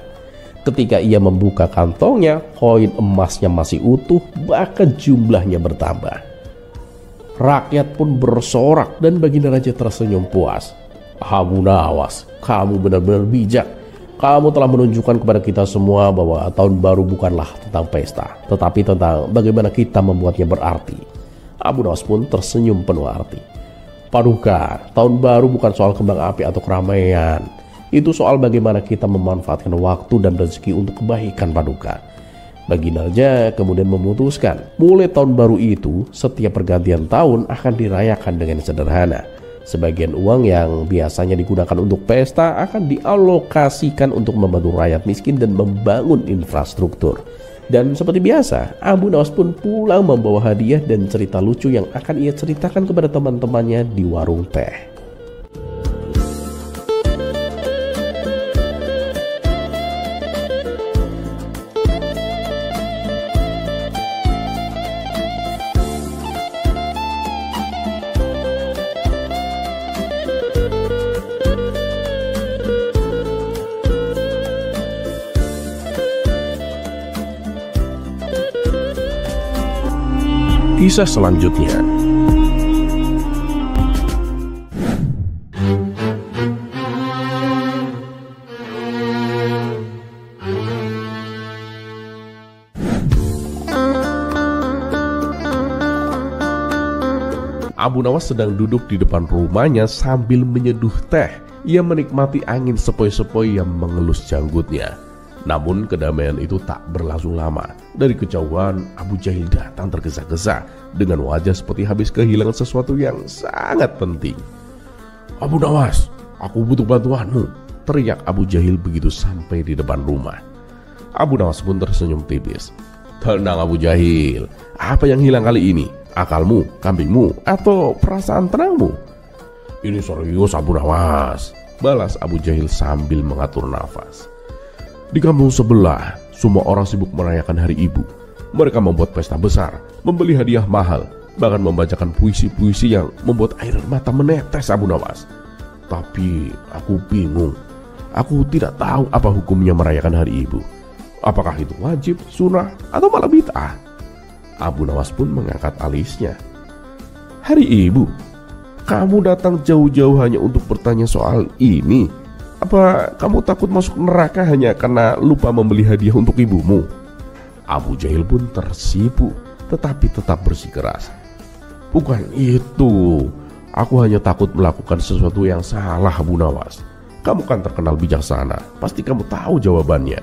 Ketika ia membuka kantongnya, koin emasnya masih utuh, bahkan jumlahnya bertambah. Rakyat pun bersorak dan Baginda Raja tersenyum puas. Abu Nawas, kamu benar-benar bijak. Kamu telah menunjukkan kepada kita semua bahwa tahun baru bukanlah tentang pesta, tetapi tentang bagaimana kita membuatnya berarti. Abu Nawas pun tersenyum penuh arti. Paduka, tahun baru bukan soal kembang api atau keramaian. Itu soal bagaimana kita memanfaatkan waktu dan rezeki untuk kebaikan, Paduka. Baginda Raja kemudian memutuskan, mulai tahun baru itu, setiap pergantian tahun akan dirayakan dengan sederhana. Sebagian uang yang biasanya digunakan untuk pesta akan dialokasikan untuk membantu rakyat miskin dan membangun infrastruktur. Dan seperti biasa, Abu Nawas pun pulang membawa hadiah dan cerita lucu yang akan ia ceritakan kepada teman-temannya di warung teh. Kisah selanjutnya. Abu Nawas sedang duduk di depan rumahnya sambil menyeduh teh. Ia menikmati angin sepoi-sepoi yang mengelus janggutnya. Namun kedamaian itu tak berlangsung lama. Dari kejauhan, Abu Jahil datang tergesa-gesa dengan wajah seperti habis kehilangan sesuatu yang sangat penting. "Abu Nawas, aku butuh bantuanmu," teriak Abu Jahil begitu sampai di depan rumah. Abu Nawas pun tersenyum tipis. "Tenang Abu Jahil, apa yang hilang kali ini? Akalmu, kambingmu, atau perasaan tenangmu?" "Ini serius Abu Nawas," balas Abu Jahil sambil mengatur nafas. "Di kampung sebelah, semua orang sibuk merayakan Hari Ibu. Mereka membuat pesta besar, membeli hadiah mahal, bahkan membacakan puisi-puisi yang membuat air mata menetes Abu Nawas. Tapi aku bingung. Aku tidak tahu apa hukumnya merayakan Hari Ibu. Apakah itu wajib, sunnah, atau malah bid'ah?" Abu Nawas pun mengangkat alisnya. "Hari Ibu? Kamu datang jauh-jauh hanya untuk bertanya soal ini? Apa kamu takut masuk neraka hanya karena lupa membeli hadiah untuk ibumu?" Abu Jahil pun tersipu, tetapi tetap bersikeras. "Bukan itu. Aku hanya takut melakukan sesuatu yang salah Abu Nawas. Kamu kan terkenal bijaksana, pasti kamu tahu jawabannya."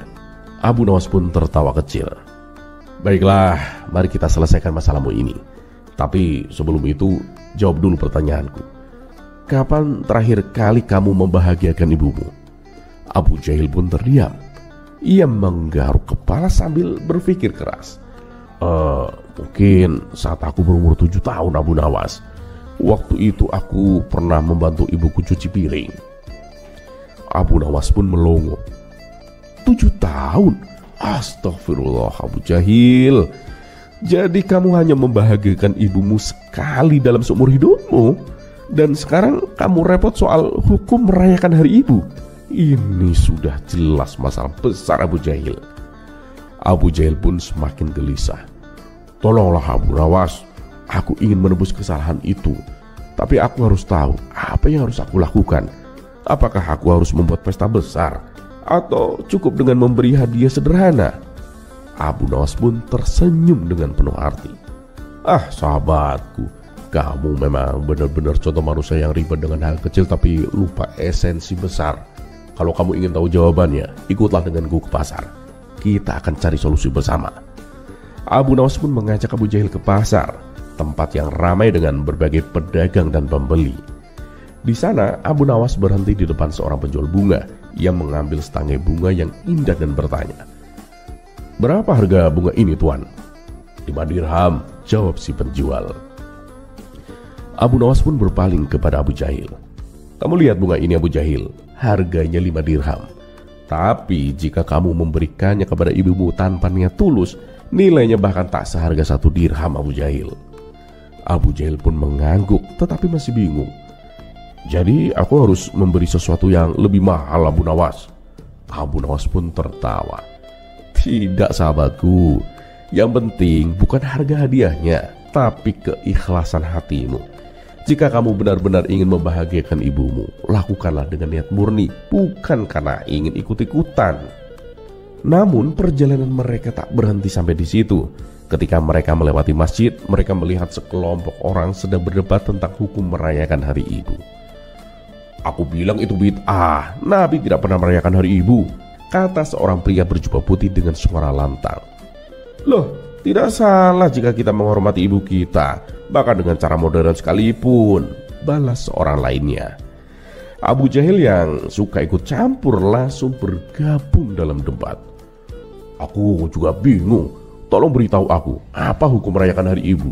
Abu Nawas pun tertawa kecil. "Baiklah, mari kita selesaikan masalahmu ini. Tapi sebelum itu, jawab dulu pertanyaanku. Kapan terakhir kali kamu membahagiakan ibumu?" Abu Jahil pun terdiam. Ia menggaruk kepala sambil berpikir keras. Mungkin saat aku berumur 7 tahun Abu Nawas. Waktu itu aku pernah membantu ibuku cuci piring." Abu Nawas pun melongo. 7 tahun? Astagfirullah Abu Jahil. Jadi kamu hanya membahagiakan ibumu sekali dalam seumur hidupmu? Dan sekarang kamu repot soal hukum merayakan Hari Ibu? Ini sudah jelas masalah besar Abu Jahil. Abu Jahil pun semakin gelisah. "Tolonglah Abu Nawas, aku ingin menebus kesalahan itu. Tapi aku harus tahu apa yang harus aku lakukan. Apakah aku harus membuat pesta besar? Atau cukup dengan memberi hadiah sederhana?" Abu Nawas pun tersenyum dengan penuh arti. "Ah sahabatku, kamu memang benar-benar contoh manusia yang ribet dengan hal kecil tapi lupa esensi besar. Kalau kamu ingin tahu jawabannya, ikutlah denganku ke pasar. Kita akan cari solusi bersama." Abu Nawas pun mengajak Abu Jahil ke pasar, tempat yang ramai dengan berbagai pedagang dan pembeli. Di sana, Abu Nawas berhenti di depan seorang penjual bunga yang mengambil setangkai bunga yang indah dan bertanya, "Berapa harga bunga ini, Tuan?" 5 dirham, jawab si penjual. Abu Nawas pun berpaling kepada Abu Jahil. "Kamu lihat bunga ini Abu Jahil, harganya 5 dirham. Tapi jika kamu memberikannya kepada ibumu tanpa niat tulus, nilainya bahkan tak seharga 1 dirham Abu Jahil." Abu Jahil pun mengangguk tetapi masih bingung. "Jadi aku harus memberi sesuatu yang lebih mahal Abu Nawas?" Abu Nawas pun tertawa. "Tidak sahabatku, yang penting bukan harga hadiahnya, tapi keikhlasan hatimu. Jika kamu benar-benar ingin membahagiakan ibumu, lakukanlah dengan niat murni, bukan karena ingin ikut-ikutan." Namun perjalanan mereka tak berhenti sampai di situ. Ketika mereka melewati masjid, mereka melihat sekelompok orang sedang berdebat tentang hukum merayakan Hari Ibu. "Aku bilang itu bid'ah, Nabi tidak pernah merayakan Hari Ibu," kata seorang pria berjubah putih dengan suara lantang. "Loh, tidak salah jika kita menghormati ibu kita, bahkan dengan cara modern sekalipun," balas seorang lainnya. Abu Jahil yang suka ikut campur langsung bergabung dalam debat. "Aku juga bingung, tolong beritahu aku, apa hukum merayakan Hari Ibu?"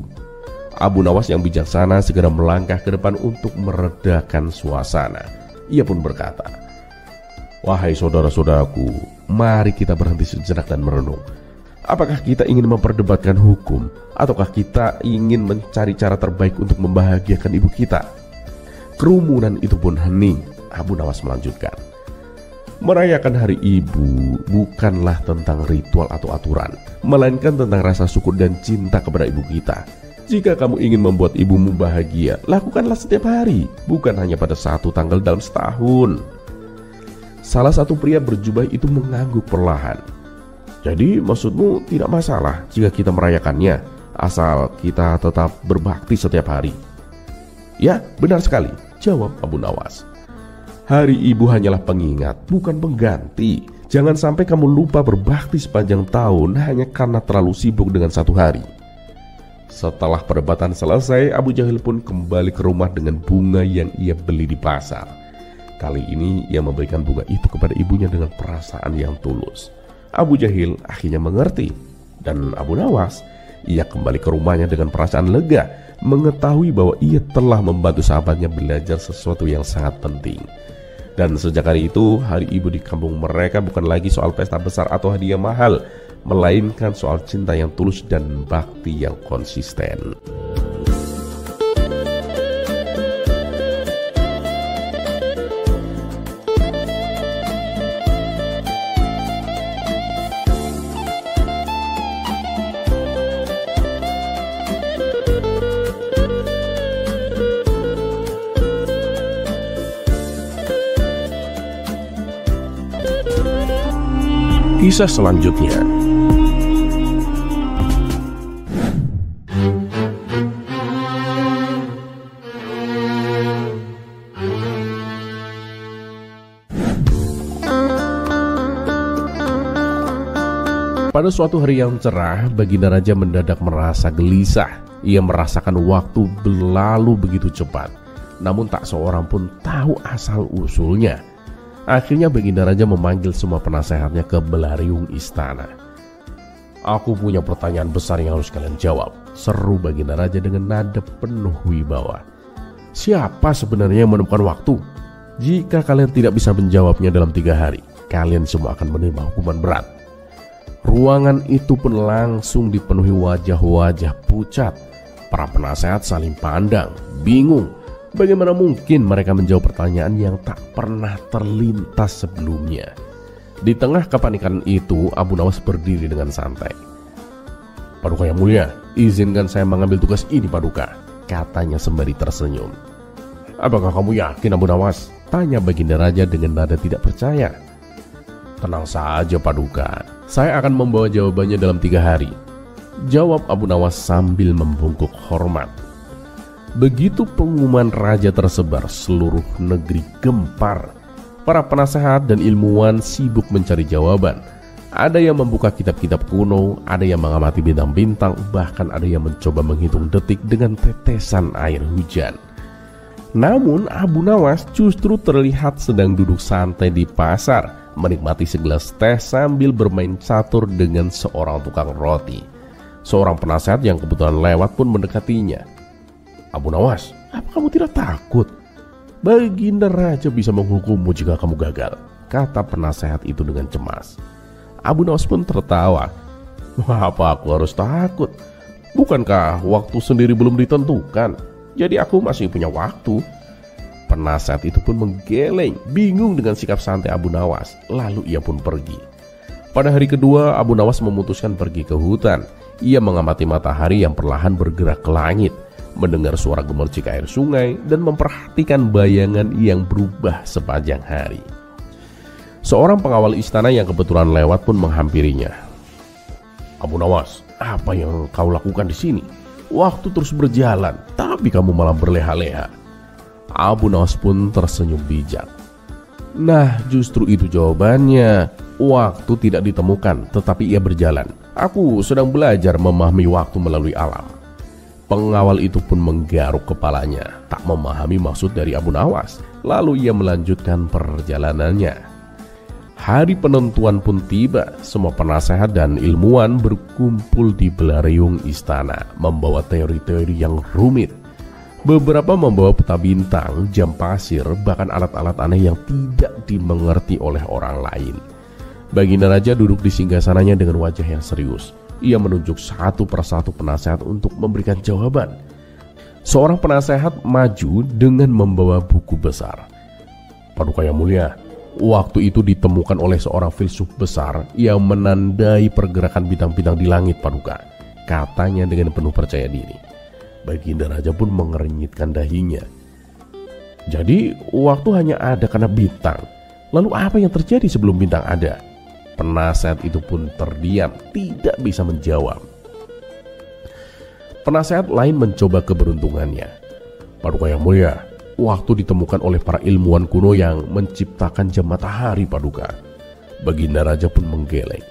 Abu Nawas yang bijaksana segera melangkah ke depan untuk meredakan suasana. Ia pun berkata, "Wahai saudara-saudaraku, mari kita berhenti sejenak dan merenung. Apakah kita ingin memperdebatkan hukum, ataukah kita ingin mencari cara terbaik untuk membahagiakan ibu kita?" Kerumunan itu pun hening. Abu Nawas melanjutkan, "Merayakan Hari Ibu bukanlah tentang ritual atau aturan, melainkan tentang rasa syukur dan cinta kepada ibu kita. Jika kamu ingin membuat ibumu bahagia, lakukanlah setiap hari, bukan hanya pada 1 tanggal dalam setahun." Salah satu pria berjubah itu mengangguk perlahan. "Jadi maksudmu tidak masalah jika kita merayakannya, asal kita tetap berbakti setiap hari?" Ya, benar sekali, jawab Abu Nawas. Hari ibu hanyalah pengingat, bukan pengganti. Jangan sampai kamu lupa berbakti sepanjang tahun hanya karena terlalu sibuk dengan satu hari. Setelah perdebatan selesai, Abu Jahil pun kembali ke rumah dengan bunga yang ia beli di pasar. Kali ini ia memberikan bunga itu kepada ibunya dengan perasaan yang tulus. Abu Jahil akhirnya mengerti, dan Abu Nawas, ia kembali ke rumahnya dengan perasaan lega, mengetahui bahwa ia telah membantu sahabatnya belajar sesuatu yang sangat penting. Dan sejak hari itu, hari ibu di kampung mereka bukan lagi soal pesta besar atau hadiah mahal, melainkan soal cinta yang tulus dan bakti yang konsisten. Kisah selanjutnya. Pada suatu hari yang cerah, Baginda Raja mendadak merasa gelisah. Ia merasakan waktu berlalu begitu cepat, namun tak seorang pun tahu asal-usulnya. Akhirnya Baginda Raja memanggil semua penasehatnya ke belariung istana. "Aku punya pertanyaan besar yang harus kalian jawab," seru Baginda Raja dengan nada penuh wibawa. "Siapa sebenarnya yang menemukan waktu? Jika kalian tidak bisa menjawabnya dalam 3 hari, kalian semua akan menerima hukuman berat." Ruangan itu pun langsung dipenuhi wajah-wajah pucat. Para penasehat saling pandang, bingung. Bagaimana mungkin mereka menjawab pertanyaan yang tak pernah terlintas sebelumnya? Di tengah kepanikan itu, Abu Nawas berdiri dengan santai. "Paduka yang mulia, izinkan saya mengambil tugas ini, Paduka," katanya sembari tersenyum. "Apakah kamu yakin, Abu Nawas?" tanya Baginda Raja dengan nada tidak percaya. "Tenang saja, Paduka, saya akan membawa jawabannya dalam 3 hari," jawab Abu Nawas sambil membungkuk hormat. Begitu pengumuman raja tersebar, seluruh negeri gempar. Para penasehat dan ilmuwan sibuk mencari jawaban. Ada yang membuka kitab-kitab kuno, ada yang mengamati bintang-bintang, bahkan ada yang mencoba menghitung detik dengan tetesan air hujan. Namun Abu Nawas justru terlihat sedang duduk santai di pasar, menikmati segelas teh sambil bermain catur dengan seorang tukang roti. Seorang penasehat yang kebetulan lewat pun mendekatinya. "Abu Nawas, apa kamu tidak takut? Baginda Raja bisa menghukummu jika kamu gagal," kata penasehat itu dengan cemas. Abu Nawas pun tertawa. "Apa aku harus takut? Bukankah waktu sendiri belum ditentukan? Jadi aku masih punya waktu." Penasehat itu pun menggeleng, bingung dengan sikap santai Abu Nawas. Lalu ia pun pergi. Pada hari kedua, Abu Nawas memutuskan pergi ke hutan. Ia mengamati matahari yang perlahan bergerak ke langit, mendengar suara gemercik air sungai, dan memperhatikan bayangan yang berubah sepanjang hari. Seorang pengawal istana yang kebetulan lewat pun menghampirinya. "Abu Nawas, apa yang kau lakukan di sini? Waktu terus berjalan, tapi kamu malah berleha-leha." Abu Nawas pun tersenyum bijak. "Nah, justru itu jawabannya. Waktu tidak ditemukan, tetapi ia berjalan. Aku sedang belajar memahami waktu melalui alam." Pengawal itu pun menggaruk kepalanya, tak memahami maksud dari Abu Nawas. Lalu ia melanjutkan perjalanannya. Hari penentuan pun tiba. Semua penasehat dan ilmuwan berkumpul di belariung istana, membawa teori-teori yang rumit. Beberapa membawa peta bintang, jam pasir, bahkan alat-alat aneh yang tidak dimengerti oleh orang lain. Baginda Raja duduk di singgasananya dengan wajah yang serius. Ia menunjuk satu persatu penasehat untuk memberikan jawaban. Seorang penasehat maju dengan membawa buku besar. "Paduka yang mulia, waktu itu ditemukan oleh seorang filsuf besar yang menandai pergerakan bintang-bintang di langit, Paduka," katanya dengan penuh percaya diri. Baginda Raja pun mengernyitkan dahinya. "Jadi waktu hanya ada karena bintang. Lalu apa yang terjadi sebelum bintang ada?" Penasehat itu pun terdiam, tidak bisa menjawab. Penasehat lain mencoba keberuntungannya. Paduka yang mulia, waktu ditemukan oleh para ilmuwan kuno yang menciptakan jam matahari, Paduka. Baginda Raja pun menggeleng.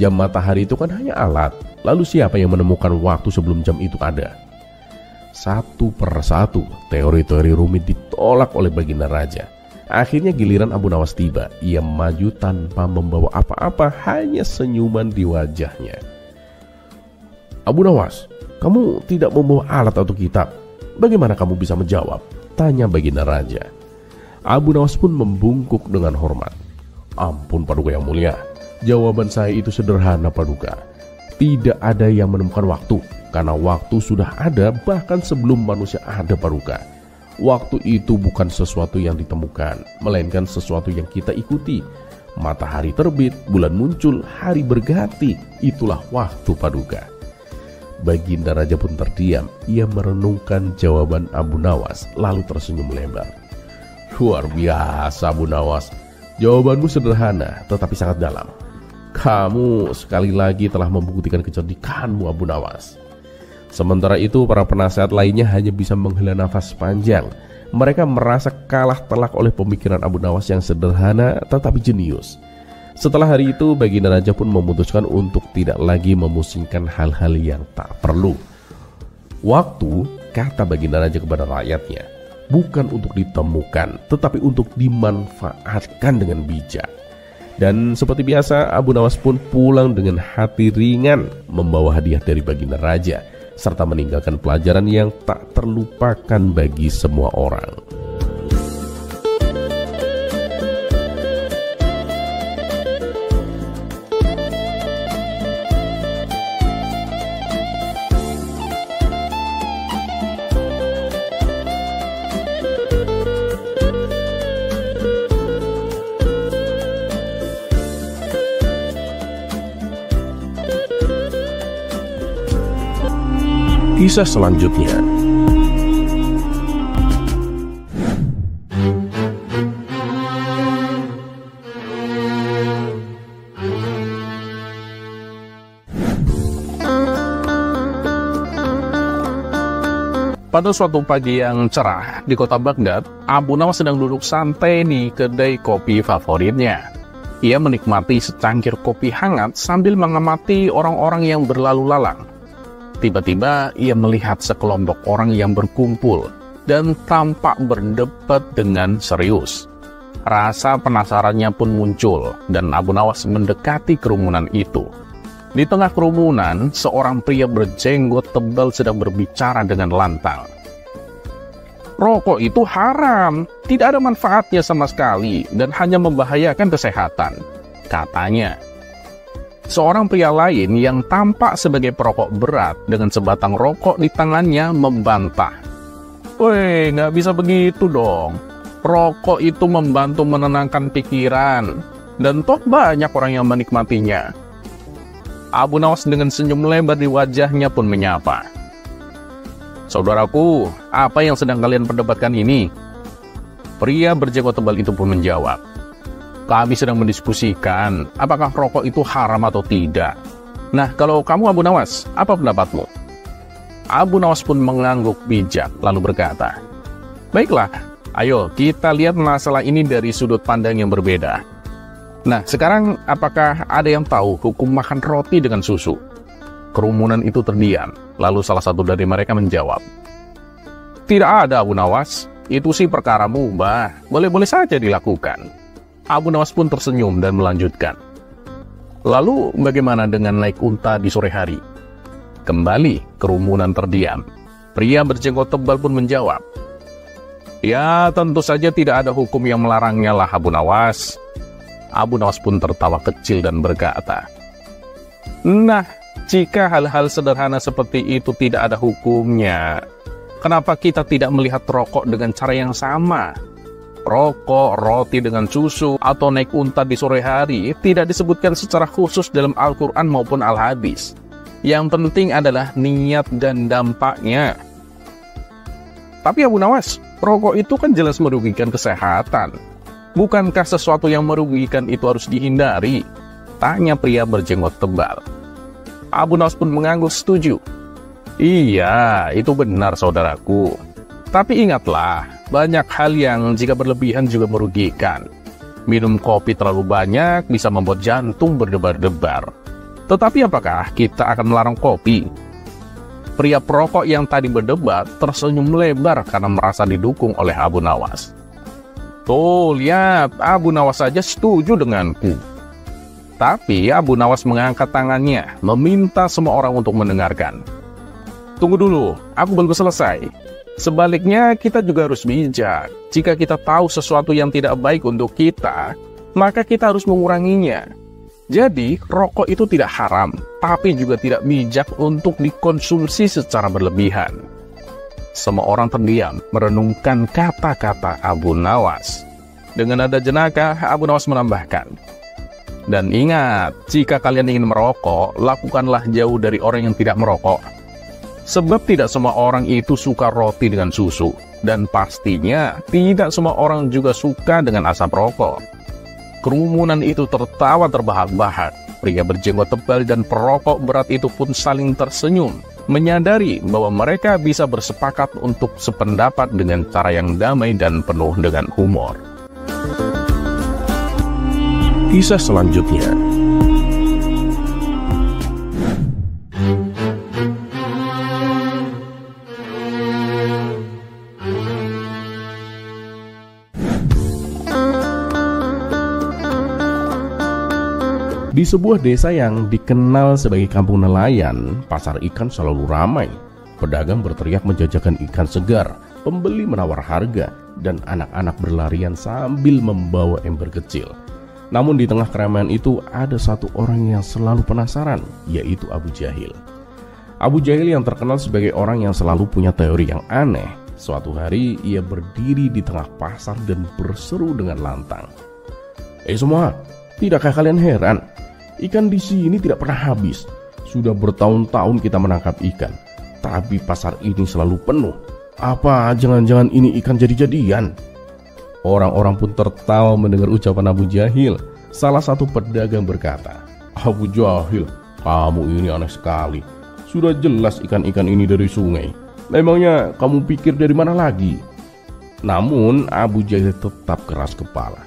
Jam matahari itu kan hanya alat. Lalu siapa yang menemukan waktu sebelum jam itu ada? Satu persatu teori-teori rumit ditolak oleh Baginda Raja. Akhirnya giliran Abu Nawas tiba. Ia maju tanpa membawa apa-apa, hanya senyuman di wajahnya. Abu Nawas, kamu tidak membawa alat atau kitab. Bagaimana kamu bisa menjawab? Tanya Baginda Raja. Abu Nawas pun membungkuk dengan hormat. Ampun Paduka yang mulia, jawaban saya itu sederhana Paduka. Tidak ada yang menemukan waktu, karena waktu sudah ada bahkan sebelum manusia ada Paduka. Waktu itu bukan sesuatu yang ditemukan, melainkan sesuatu yang kita ikuti. Matahari terbit, bulan muncul, hari berganti, itulah waktu Paduka. Baginda Raja pun terdiam. Ia merenungkan jawaban Abu Nawas, lalu tersenyum lebar. Luar biasa Abu Nawas, jawabanmu sederhana tetapi sangat dalam. Kamu sekali lagi telah membuktikan kecerdikanmu Abu Nawas. Sementara itu para penasehat lainnya hanya bisa menghela nafas panjang. Mereka merasa kalah telak oleh pemikiran Abu Nawas yang sederhana tetapi jenius. Setelah hari itu Baginda Raja pun memutuskan untuk tidak lagi memusingkan hal-hal yang tak perlu. Waktu, kata Baginda Raja kepada rakyatnya, bukan untuk ditemukan tetapi untuk dimanfaatkan dengan bijak. Dan seperti biasa Abu Nawas pun pulang dengan hati ringan, membawa hadiah dari Baginda Raja, serta meninggalkan pelajaran yang tak terlupakan bagi semua orang. Kisah selanjutnya. Pada suatu pagi yang cerah di kota Baghdad, Abu Nawas sedang duduk santai di kedai kopi favoritnya. Ia menikmati secangkir kopi hangat sambil mengamati orang-orang yang berlalu lalang. Tiba-tiba ia melihat sekelompok orang yang berkumpul dan tampak berdebat dengan serius. Rasa penasarannya pun muncul dan Abu Nawas mendekati kerumunan itu. Di tengah kerumunan, seorang pria berjenggot tebal sedang berbicara dengan lantang. Rokok itu haram, tidak ada manfaatnya sama sekali dan hanya membahayakan kesehatan, katanya. Seorang pria lain yang tampak sebagai perokok berat dengan sebatang rokok di tangannya membantah. Woi, nggak bisa begitu dong. Rokok itu membantu menenangkan pikiran, dan toh banyak orang yang menikmatinya. Abu Nawas dengan senyum lebar di wajahnya pun menyapa. Saudaraku, apa yang sedang kalian perdebatkan ini? Pria berjenggot tebal itu pun menjawab. Kami sedang mendiskusikan apakah rokok itu haram atau tidak. Nah, kalau kamu Abu Nawas, apa pendapatmu? Abu Nawas pun mengangguk bijak lalu berkata, baiklah, ayo kita lihat masalah ini dari sudut pandang yang berbeda. Nah, sekarang apakah ada yang tahu hukum makan roti dengan susu? Kerumunan itu terdiam, lalu salah satu dari mereka menjawab, tidak ada Abu Nawas, itu sih perkara mubah, boleh-boleh saja dilakukan. Abu Nawas pun tersenyum dan melanjutkan. Lalu bagaimana dengan naik unta di sore hari? Kembali kerumunan terdiam. Pria berjenggot tebal pun menjawab. Ya tentu saja tidak ada hukum yang melarangnya lah Abu Nawas. Abu Nawas pun tertawa kecil dan berkata, nah, jika hal-hal sederhana seperti itu tidak ada hukumnya, kenapa kita tidak melihat rokok dengan cara yang sama? Rokok, roti dengan susu, atau naik unta di sore hari tidak disebutkan secara khusus dalam Al-Quran maupun Al-Hadis. Yang penting adalah niat dan dampaknya. Tapi Abu Nawas, rokok itu kan jelas merugikan kesehatan. Bukankah sesuatu yang merugikan itu harus dihindari? Tanya pria berjenggot tebal. Abu Nawas pun mengangguk setuju. Iya, itu benar saudaraku. Tapi ingatlah, banyak hal yang jika berlebihan juga merugikan. Minum kopi terlalu banyak bisa membuat jantung berdebar-debar. Tetapi apakah kita akan melarang kopi? Pria perokok yang tadi berdebat tersenyum lebar karena merasa didukung oleh Abu Nawas. Tuh, lihat, Abu Nawas saja setuju denganku. Tapi Abu Nawas mengangkat tangannya, meminta semua orang untuk mendengarkan. Tunggu dulu, aku belum selesai. Sebaliknya, kita juga harus bijak. Jika kita tahu sesuatu yang tidak baik untuk kita, maka kita harus menguranginya. Jadi, rokok itu tidak haram, tapi juga tidak bijak untuk dikonsumsi secara berlebihan. Semua orang terdiam, merenungkan kata-kata Abu Nawas. Dengan nada jenaka, Abu Nawas menambahkan, dan ingat, jika kalian ingin merokok, lakukanlah jauh dari orang yang tidak merokok. Sebab tidak semua orang itu suka roti dengan susu, dan pastinya tidak semua orang juga suka dengan asap rokok. Kerumunan itu tertawa terbahak-bahak. Pria berjenggot tebal dan perokok berat itu pun saling tersenyum, menyadari bahwa mereka bisa bersepakat untuk sependapat dengan cara yang damai dan penuh dengan humor. Kisah selanjutnya. Di sebuah desa yang dikenal sebagai kampung nelayan, pasar ikan selalu ramai. Pedagang berteriak menjajakan ikan segar, pembeli menawar harga, dan anak-anak berlarian sambil membawa ember kecil. Namun di tengah keramaian itu ada satu orang yang selalu penasaran, yaitu Abu Jahil. Abu Jahil yang terkenal sebagai orang yang selalu punya teori yang aneh. Suatu hari ia berdiri di tengah pasar dan berseru dengan lantang. Semua, tidakkah kalian heran? Ikan di sini tidak pernah habis. Sudah bertahun-tahun kita menangkap ikan, tapi pasar ini selalu penuh. Apa jangan-jangan ini ikan jadi-jadian? Orang-orang pun tertawa mendengar ucapan Abu Jahil. Salah satu pedagang berkata, Abu Jahil, kamu ini aneh sekali. Sudah jelas ikan-ikan ini dari sungai. Memangnya kamu pikir dari mana lagi? Namun Abu Jahil tetap keras kepala.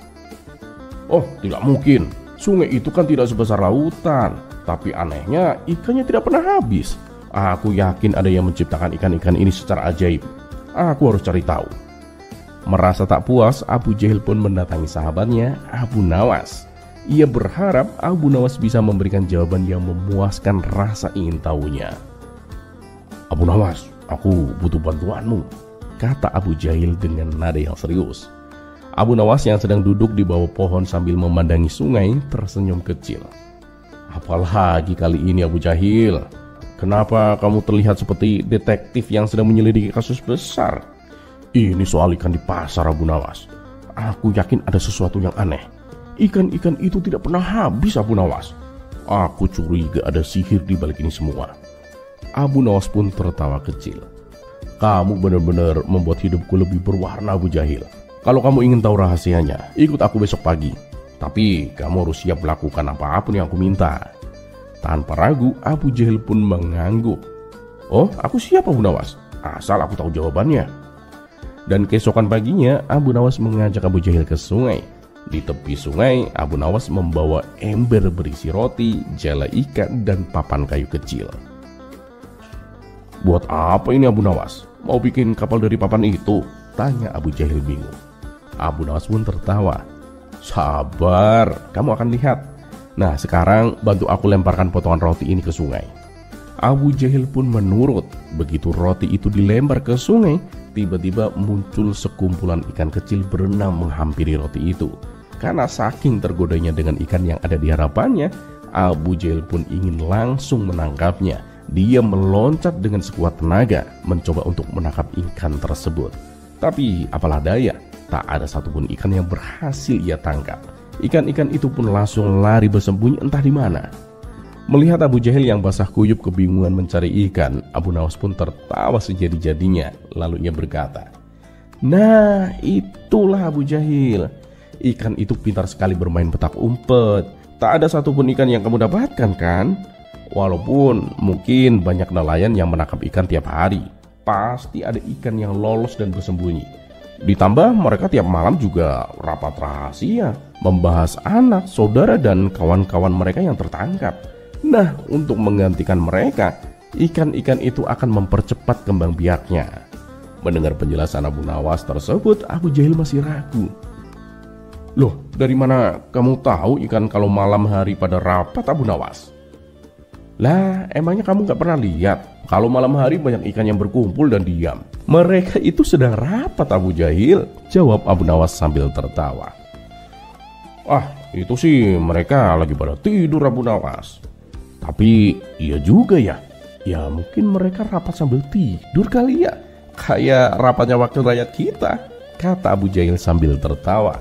Oh, tidak mungkin. Sungai itu kan tidak sebesar lautan. Tapi anehnya ikannya tidak pernah habis. Aku yakin ada yang menciptakan ikan-ikan ini secara ajaib. Aku harus cari tahu. Merasa tak puas, Abu Jahil pun mendatangi sahabatnya, Abu Nawas. Ia berharap Abu Nawas bisa memberikan jawaban yang memuaskan rasa ingin tahunya. Abu Nawas, aku butuh bantuanmu, kata Abu Jahil dengan nada yang serius. Abu Nawas yang sedang duduk di bawah pohon sambil memandangi sungai tersenyum kecil. Apalagi kali ini Abu Jahil? Kenapa kamu terlihat seperti detektif yang sedang menyelidiki kasus besar? Ini soal ikan di pasar, Abu Nawas. Aku yakin ada sesuatu yang aneh. Ikan-ikan itu tidak pernah habis, Abu Nawas. Aku curiga ada sihir di balik ini semua. Abu Nawas pun tertawa kecil. Kamu benar-benar membuat hidupku lebih berwarna, Abu Jahil. Kalau kamu ingin tahu rahasianya, ikut aku besok pagi. Tapi kamu harus siap melakukan apapun yang aku minta. Tanpa ragu, Abu Jahil pun mengangguk. Oh, aku siap, Abu Nawas. Asal aku tahu jawabannya. Dan keesokan paginya, Abu Nawas mengajak Abu Jahil ke sungai. Di tepi sungai, Abu Nawas membawa ember berisi roti, jala ikan, dan papan kayu kecil. Buat apa ini, Abu Nawas? Mau bikin kapal dari papan itu? Tanya Abu Jahil bingung. Abu Nawas pun tertawa. Sabar, kamu akan lihat. Nah, sekarang bantu aku lemparkan potongan roti ini ke sungai. Abu Jahil pun menurut. Begitu roti itu dilempar ke sungai, tiba-tiba muncul sekumpulan ikan kecil berenang menghampiri roti itu. Karena saking tergodanya dengan ikan yang ada di hadapannya, Abu Jahil pun ingin langsung menangkapnya. Dia meloncat dengan sekuat tenaga, mencoba untuk menangkap ikan tersebut. Tapi apalah daya, tak ada satupun ikan yang berhasil ia tangkap. Ikan-ikan itu pun langsung lari bersembunyi entah di mana. Melihat Abu Jahil yang basah kuyup kebingungan mencari ikan, Abu Nawas pun tertawa sejadi-jadinya. Lalu ia berkata, nah, itulah Abu Jahil. Ikan itu pintar sekali bermain petak umpet. Tak ada satupun ikan yang kamu dapatkan, kan? Walaupun mungkin banyak nelayan yang menangkap ikan tiap hari. pasti ada ikan yang lolos dan bersembunyi. Ditambah mereka tiap malam juga rapat rahasia, membahas anak, saudara, dan kawan-kawan mereka yang tertangkap. Nah, untuk menggantikan mereka, ikan-ikan itu akan mempercepat kembang biaknya. Mendengar penjelasan Abu Nawas tersebut, Abu Jahil masih ragu. Loh, dari mana kamu tahu ikan kalau malam hari pada rapat, Abu Nawas? Lah, emangnya kamu gak pernah lihat kalau malam hari banyak ikan yang berkumpul dan diam? Mereka itu sedang rapat, Abu Jahil, jawab Abu Nawas sambil tertawa. Ah, itu sih mereka lagi pada tidur, Abu Nawas. Tapi iya juga ya. Ya mungkin mereka rapat sambil tidur kali ya. Kayak rapatnya wakil rakyat kita, kata Abu Jahil sambil tertawa.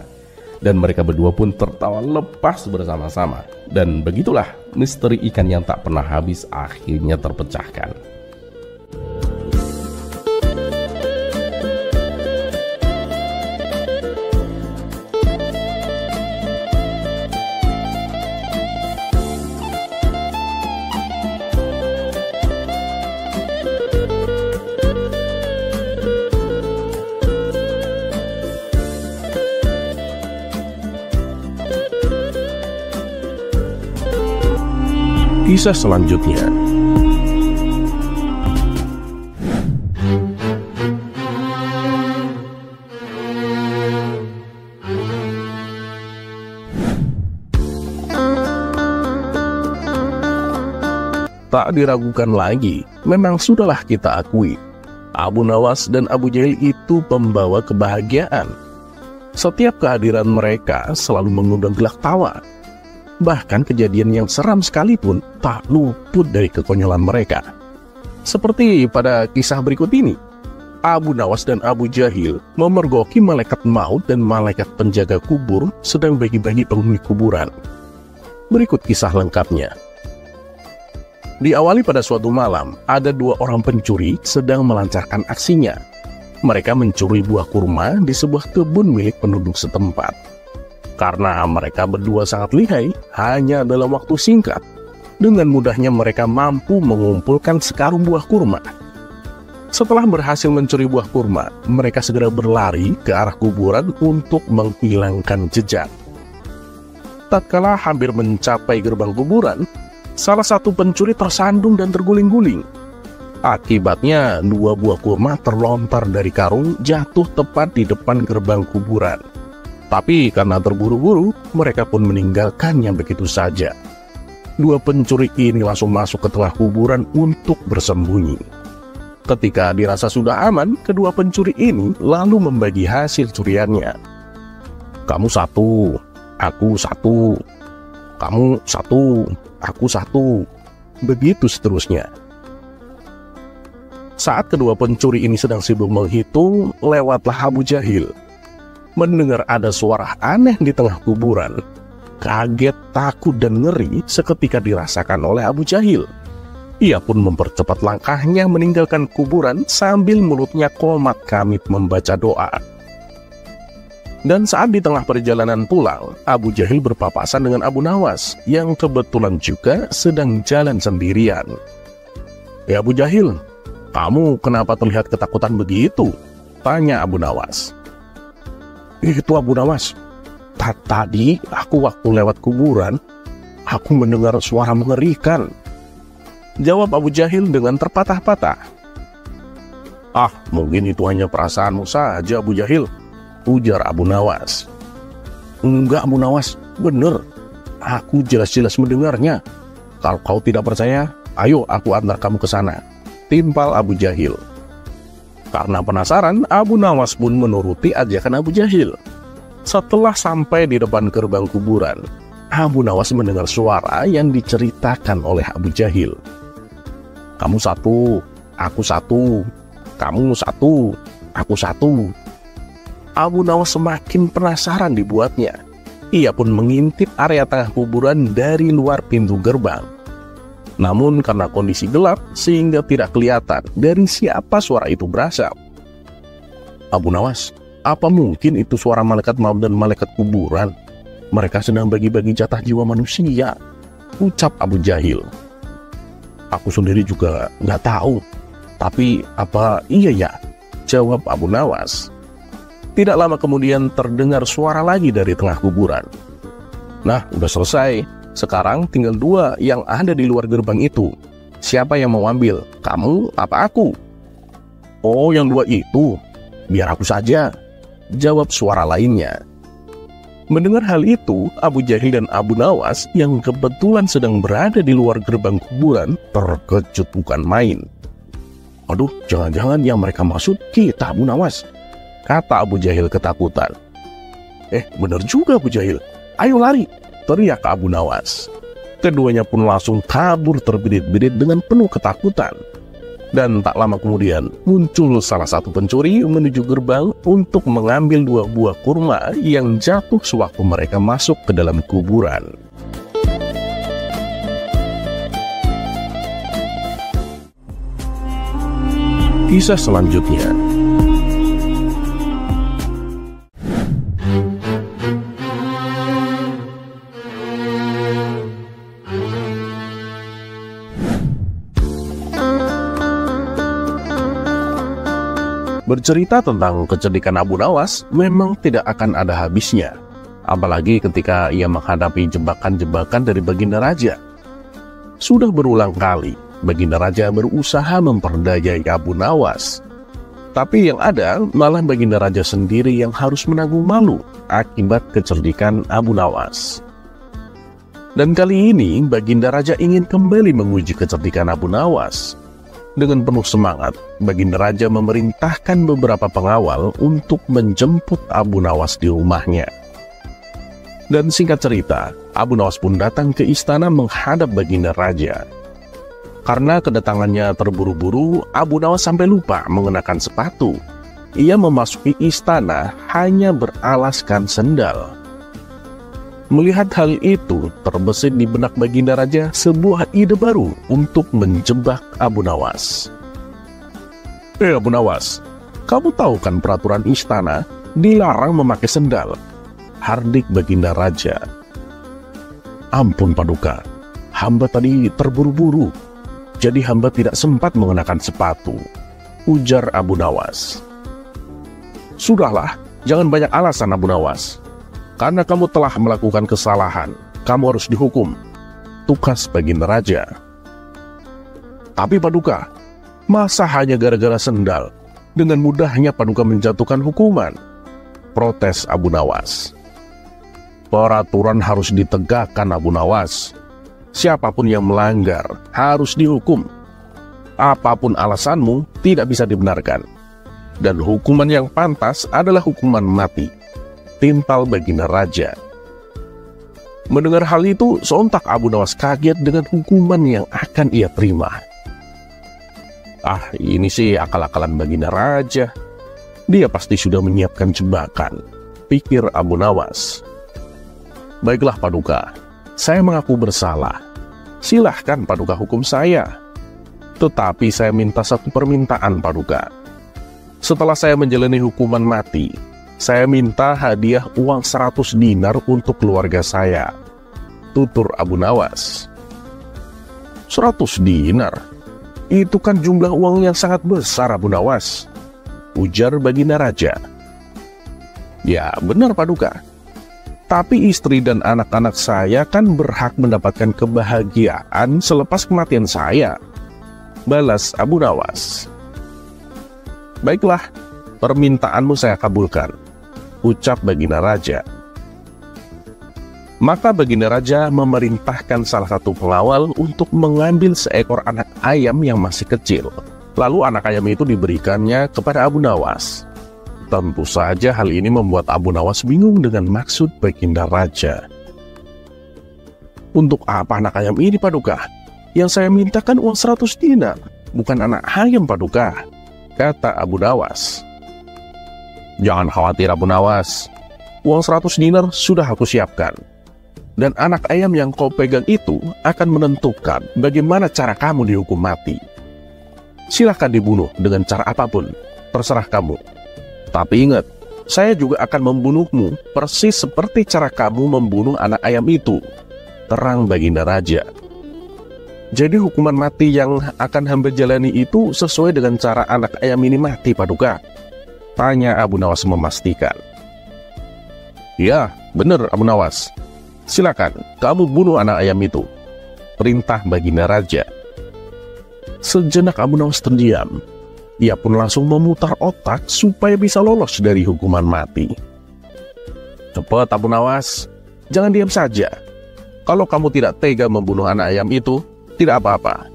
Dan mereka berdua pun tertawa lepas bersama-sama. Dan begitulah misteri ikan yang tak pernah habis akhirnya terpecahkan. Kisah selanjutnya. Tak diragukan lagi, memang sudahlah kita akui, Abu Nawas dan Abu Jahil itu pembawa kebahagiaan. Setiap kehadiran mereka selalu mengundang gelak tawa. Bahkan kejadian yang seram sekalipun tak luput dari kekonyolan mereka. Seperti pada kisah berikut ini, Abu Nawas dan Abu Jahil memergoki malaikat maut dan malaikat penjaga kubur sedang bagi-bagi penghuni kuburan. Berikut kisah lengkapnya. Diawali pada suatu malam, ada dua orang pencuri sedang melancarkan aksinya. Mereka mencuri buah kurma di sebuah kebun milik penduduk setempat. Karena mereka berdua sangat lihai, hanya dalam waktu singkat, dengan mudahnya mereka mampu mengumpulkan sekarung buah kurma. Setelah berhasil mencuri buah kurma, mereka segera berlari ke arah kuburan untuk menghilangkan jejak. Tatkala hampir mencapai gerbang kuburan, salah satu pencuri tersandung dan terguling-guling. Akibatnya, dua buah kurma terlontar dari karung jatuh tepat di depan gerbang kuburan. Tapi karena terburu-buru, mereka pun meninggalkannya begitu saja. Dua pencuri ini langsung masuk ke tengah kuburan untuk bersembunyi. Ketika dirasa sudah aman, kedua pencuri ini lalu membagi hasil curiannya. Kamu satu, aku satu. Kamu satu, aku satu. Begitu seterusnya. Saat kedua pencuri ini sedang sibuk menghitung, lewatlah Abu Jahil. Mendengar ada suara aneh di tengah kuburan. Kaget, takut, dan ngeri seketika dirasakan oleh Abu Jahil. Ia pun mempercepat langkahnya meninggalkan kuburan sambil mulutnya komat kamit membaca doa. Dan saat di tengah perjalanan pulang, Abu Jahil berpapasan dengan Abu Nawas yang kebetulan juga sedang jalan sendirian. Ya Abu Jahil, kamu kenapa terlihat ketakutan begitu? Tanya Abu Nawas. Itu Abu Nawas, tadi aku waktu lewat kuburan, aku mendengar suara mengerikan, jawab Abu Jahil dengan terpatah-patah. Ah, mungkin itu hanya perasaanmu saja Abu Jahil, ujar Abu Nawas. Enggak Abu Nawas, bener, aku jelas-jelas mendengarnya. Kalau kau tidak percaya, ayo aku antar kamu ke sana, timpal Abu Jahil. Karena penasaran, Abu Nawas pun menuruti ajakan Abu Jahil. Setelah sampai di depan gerbang kuburan, Abu Nawas mendengar suara yang diceritakan oleh Abu Jahil. Kamu satu, aku satu. Kamu satu, aku satu. Abu Nawas semakin penasaran dibuatnya. Ia pun mengintip area tengah kuburan dari luar pintu gerbang. Namun karena kondisi gelap sehingga tidak kelihatan dari siapa suara itu berasal. Abu Nawas, apa mungkin itu suara malaikat maut dan malaikat kuburan? Mereka sedang bagi-bagi jatah jiwa manusia, ucap Abu Jahil. Aku sendiri juga nggak tahu. Tapi apa iya ya? Jawab Abu Nawas. Tidak lama kemudian terdengar suara lagi dari tengah kuburan. Nah, udah selesai. Sekarang tinggal 2 yang ada di luar gerbang itu. Siapa yang mau ambil? Kamu apa aku? Oh, yang 2 itu? Biar aku saja, jawab suara lainnya. Mendengar hal itu, Abu Jahil dan Abu Nawas yang kebetulan sedang berada di luar gerbang kuburan terkejut bukan main. Aduh, jangan-jangan yang mereka maksud kita, Abu Nawas, kata Abu Jahil ketakutan. Bener juga Abu Jahil, ayo lari, teriak Abu Nawas. Keduanya pun langsung kabur terbirit-birit dengan penuh ketakutan. Dan tak lama kemudian muncul salah satu pencuri menuju gerbang untuk mengambil 2 buah kurma yang jatuh sewaktu mereka masuk ke dalam kuburan. Kisah selanjutnya. Bercerita tentang kecerdikan Abu Nawas memang tidak akan ada habisnya, apalagi ketika ia menghadapi jebakan-jebakan dari Baginda Raja. Sudah berulang kali Baginda Raja berusaha memperdayai Abu Nawas, tapi yang ada malah Baginda Raja sendiri yang harus menanggung malu akibat kecerdikan Abu Nawas. Dan kali ini Baginda Raja ingin kembali menguji kecerdikan Abu Nawas. Dengan penuh semangat, Baginda Raja memerintahkan beberapa pengawal untuk menjemput Abu Nawas di rumahnya. Dan singkat cerita, Abu Nawas pun datang ke istana menghadap Baginda Raja. Karena kedatangannya terburu-buru, Abu Nawas sampai lupa mengenakan sepatu. Ia memasuki istana hanya beralaskan sendal. Melihat hal itu, terbesit di benak Baginda Raja sebuah ide baru untuk menjebak Abu Nawas. Abu Nawas, kamu tahu kan peraturan istana dilarang memakai sendal? Hardik Baginda Raja. Ampun Paduka, hamba tadi terburu-buru, jadi hamba tidak sempat mengenakan sepatu, ujar Abu Nawas. Sudahlah, jangan banyak alasan Abu Nawas. Karena kamu telah melakukan kesalahan, kamu harus dihukum, tukas Baginda Raja. Tapi Paduka, masa hanya gara-gara sendal, dengan mudahnya Paduka menjatuhkan hukuman? Protes Abu Nawas. Peraturan harus ditegakkan Abu Nawas. Siapapun yang melanggar harus dihukum. Apapun alasanmu tidak bisa dibenarkan. Dan hukuman yang pantas adalah hukuman mati, timpal Baginda Raja. Mendengar hal itu, sontak Abu Nawas kaget dengan hukuman yang akan ia terima. Ini sih akal-akalan Baginda Raja. Dia pasti sudah menyiapkan jebakan, pikir Abu Nawas. Baiklah Paduka, saya mengaku bersalah. Silahkan Paduka hukum saya. Tetapi saya minta satu permintaan Paduka. Setelah saya menjalani hukuman mati, saya minta hadiah uang 100 dinar untuk keluarga saya, tutur Abu Nawas. 100 dinar? Itu kan jumlah uang yang sangat besar Abu Nawas, ujar Baginda Raja. Ya benar Paduka, tapi istri dan anak-anak saya kan berhak mendapatkan kebahagiaan selepas kematian saya, balas Abu Nawas. Baiklah, permintaanmu saya kabulkan, ucap Baginda Raja. Maka Baginda Raja memerintahkan salah satu pengawal untuk mengambil seekor anak ayam yang masih kecil. Lalu anak ayam itu diberikannya kepada Abu Nawas. Tentu saja hal ini membuat Abu Nawas bingung dengan maksud Baginda Raja. Untuk apa anak ayam ini Paduka? Yang saya mintakan uang 100 dinar, bukan anak ayam Paduka, kata Abu Nawas. Jangan khawatir Abu Nawas, uang 100 dinar sudah aku siapkan. Dan anak ayam yang kau pegang itu akan menentukan bagaimana cara kamu dihukum mati. Silahkan dibunuh dengan cara apapun, terserah kamu. Tapi ingat, saya juga akan membunuhmu persis seperti cara kamu membunuh anak ayam itu, terang Baginda Raja. Jadi hukuman mati yang akan hamba jalani itu sesuai dengan cara anak ayam ini mati, Paduka? Tanya Abu Nawas memastikan. Ya, benar Abu Nawas. Silakan, kamu bunuh anak ayam itu, perintah Baginda Raja. Sejenak Abu Nawas terdiam. Ia pun langsung memutar otak supaya bisa lolos dari hukuman mati. Cepat Abu Nawas, jangan diam saja. Kalau kamu tidak tega membunuh anak ayam itu, tidak apa-apa.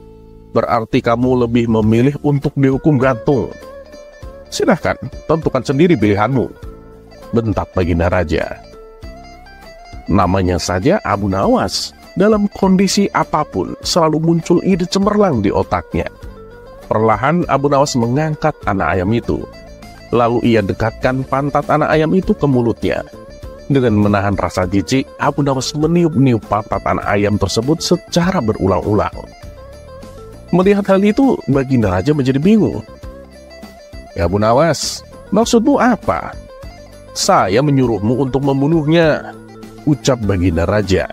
Berarti kamu lebih memilih untuk dihukum gantung. Silahkan, tentukan sendiri pilihanmu, bentak Baginda Raja. Namanya saja Abu Nawas, dalam kondisi apapun selalu muncul ide cemerlang di otaknya. Perlahan Abu Nawas mengangkat anak ayam itu. Lalu ia dekatkan pantat anak ayam itu ke mulutnya. Dengan menahan rasa jijik, Abu Nawas meniup-niup pantat anak ayam tersebut secara berulang-ulang. Melihat hal itu, Baginda Raja menjadi bingung. Ya Abu Nawas, maksudmu apa? Saya menyuruhmu untuk membunuhnya, ucap Baginda Raja.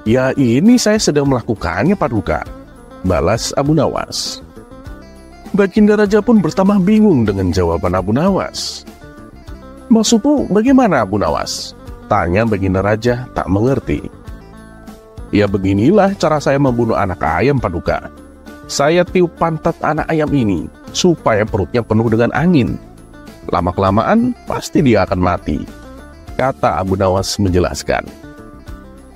Ya ini saya sedang melakukannya, Paduka, balas Abu Nawas. Baginda Raja pun bertambah bingung dengan jawaban Abu Nawas. Maksudmu bagaimana Abu Nawas? Tanya Baginda Raja tak mengerti. Ya beginilah cara saya membunuh anak ayam, Paduka. Saya tiup pantat anak ayam ini supaya perutnya penuh dengan angin. Lama-kelamaan pasti dia akan mati, kata Abu Nawas menjelaskan.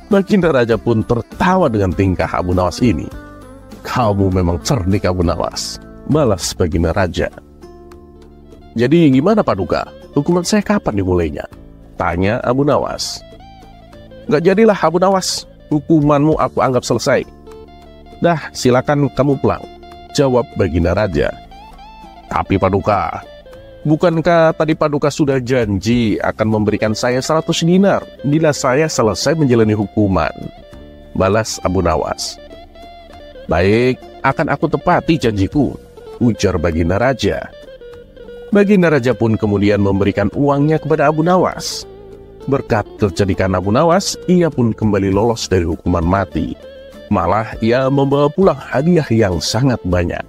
Baginda Raja pun tertawa dengan tingkah Abu Nawas ini. Kamu memang cerdik Abu Nawas, balas Baginda Raja. Jadi gimana Paduka? Hukuman saya kapan dimulainya? Tanya Abu Nawas. Gak jadilah Abu Nawas, hukumanmu aku anggap selesai. Dah, silakan kamu pulang, jawab Baginda Raja. Tapi Paduka, bukankah tadi Paduka sudah janji akan memberikan saya 100 dinar bila saya selesai menjalani hukuman? Balas Abu Nawas. Baik, akan aku tepati janjiku, ujar Baginda Raja. Baginda Raja pun kemudian memberikan uangnya kepada Abu Nawas. Berkat kecerdikan Abu Nawas, ia pun kembali lolos dari hukuman mati. Malah ia membawa pulang hadiah yang sangat banyak.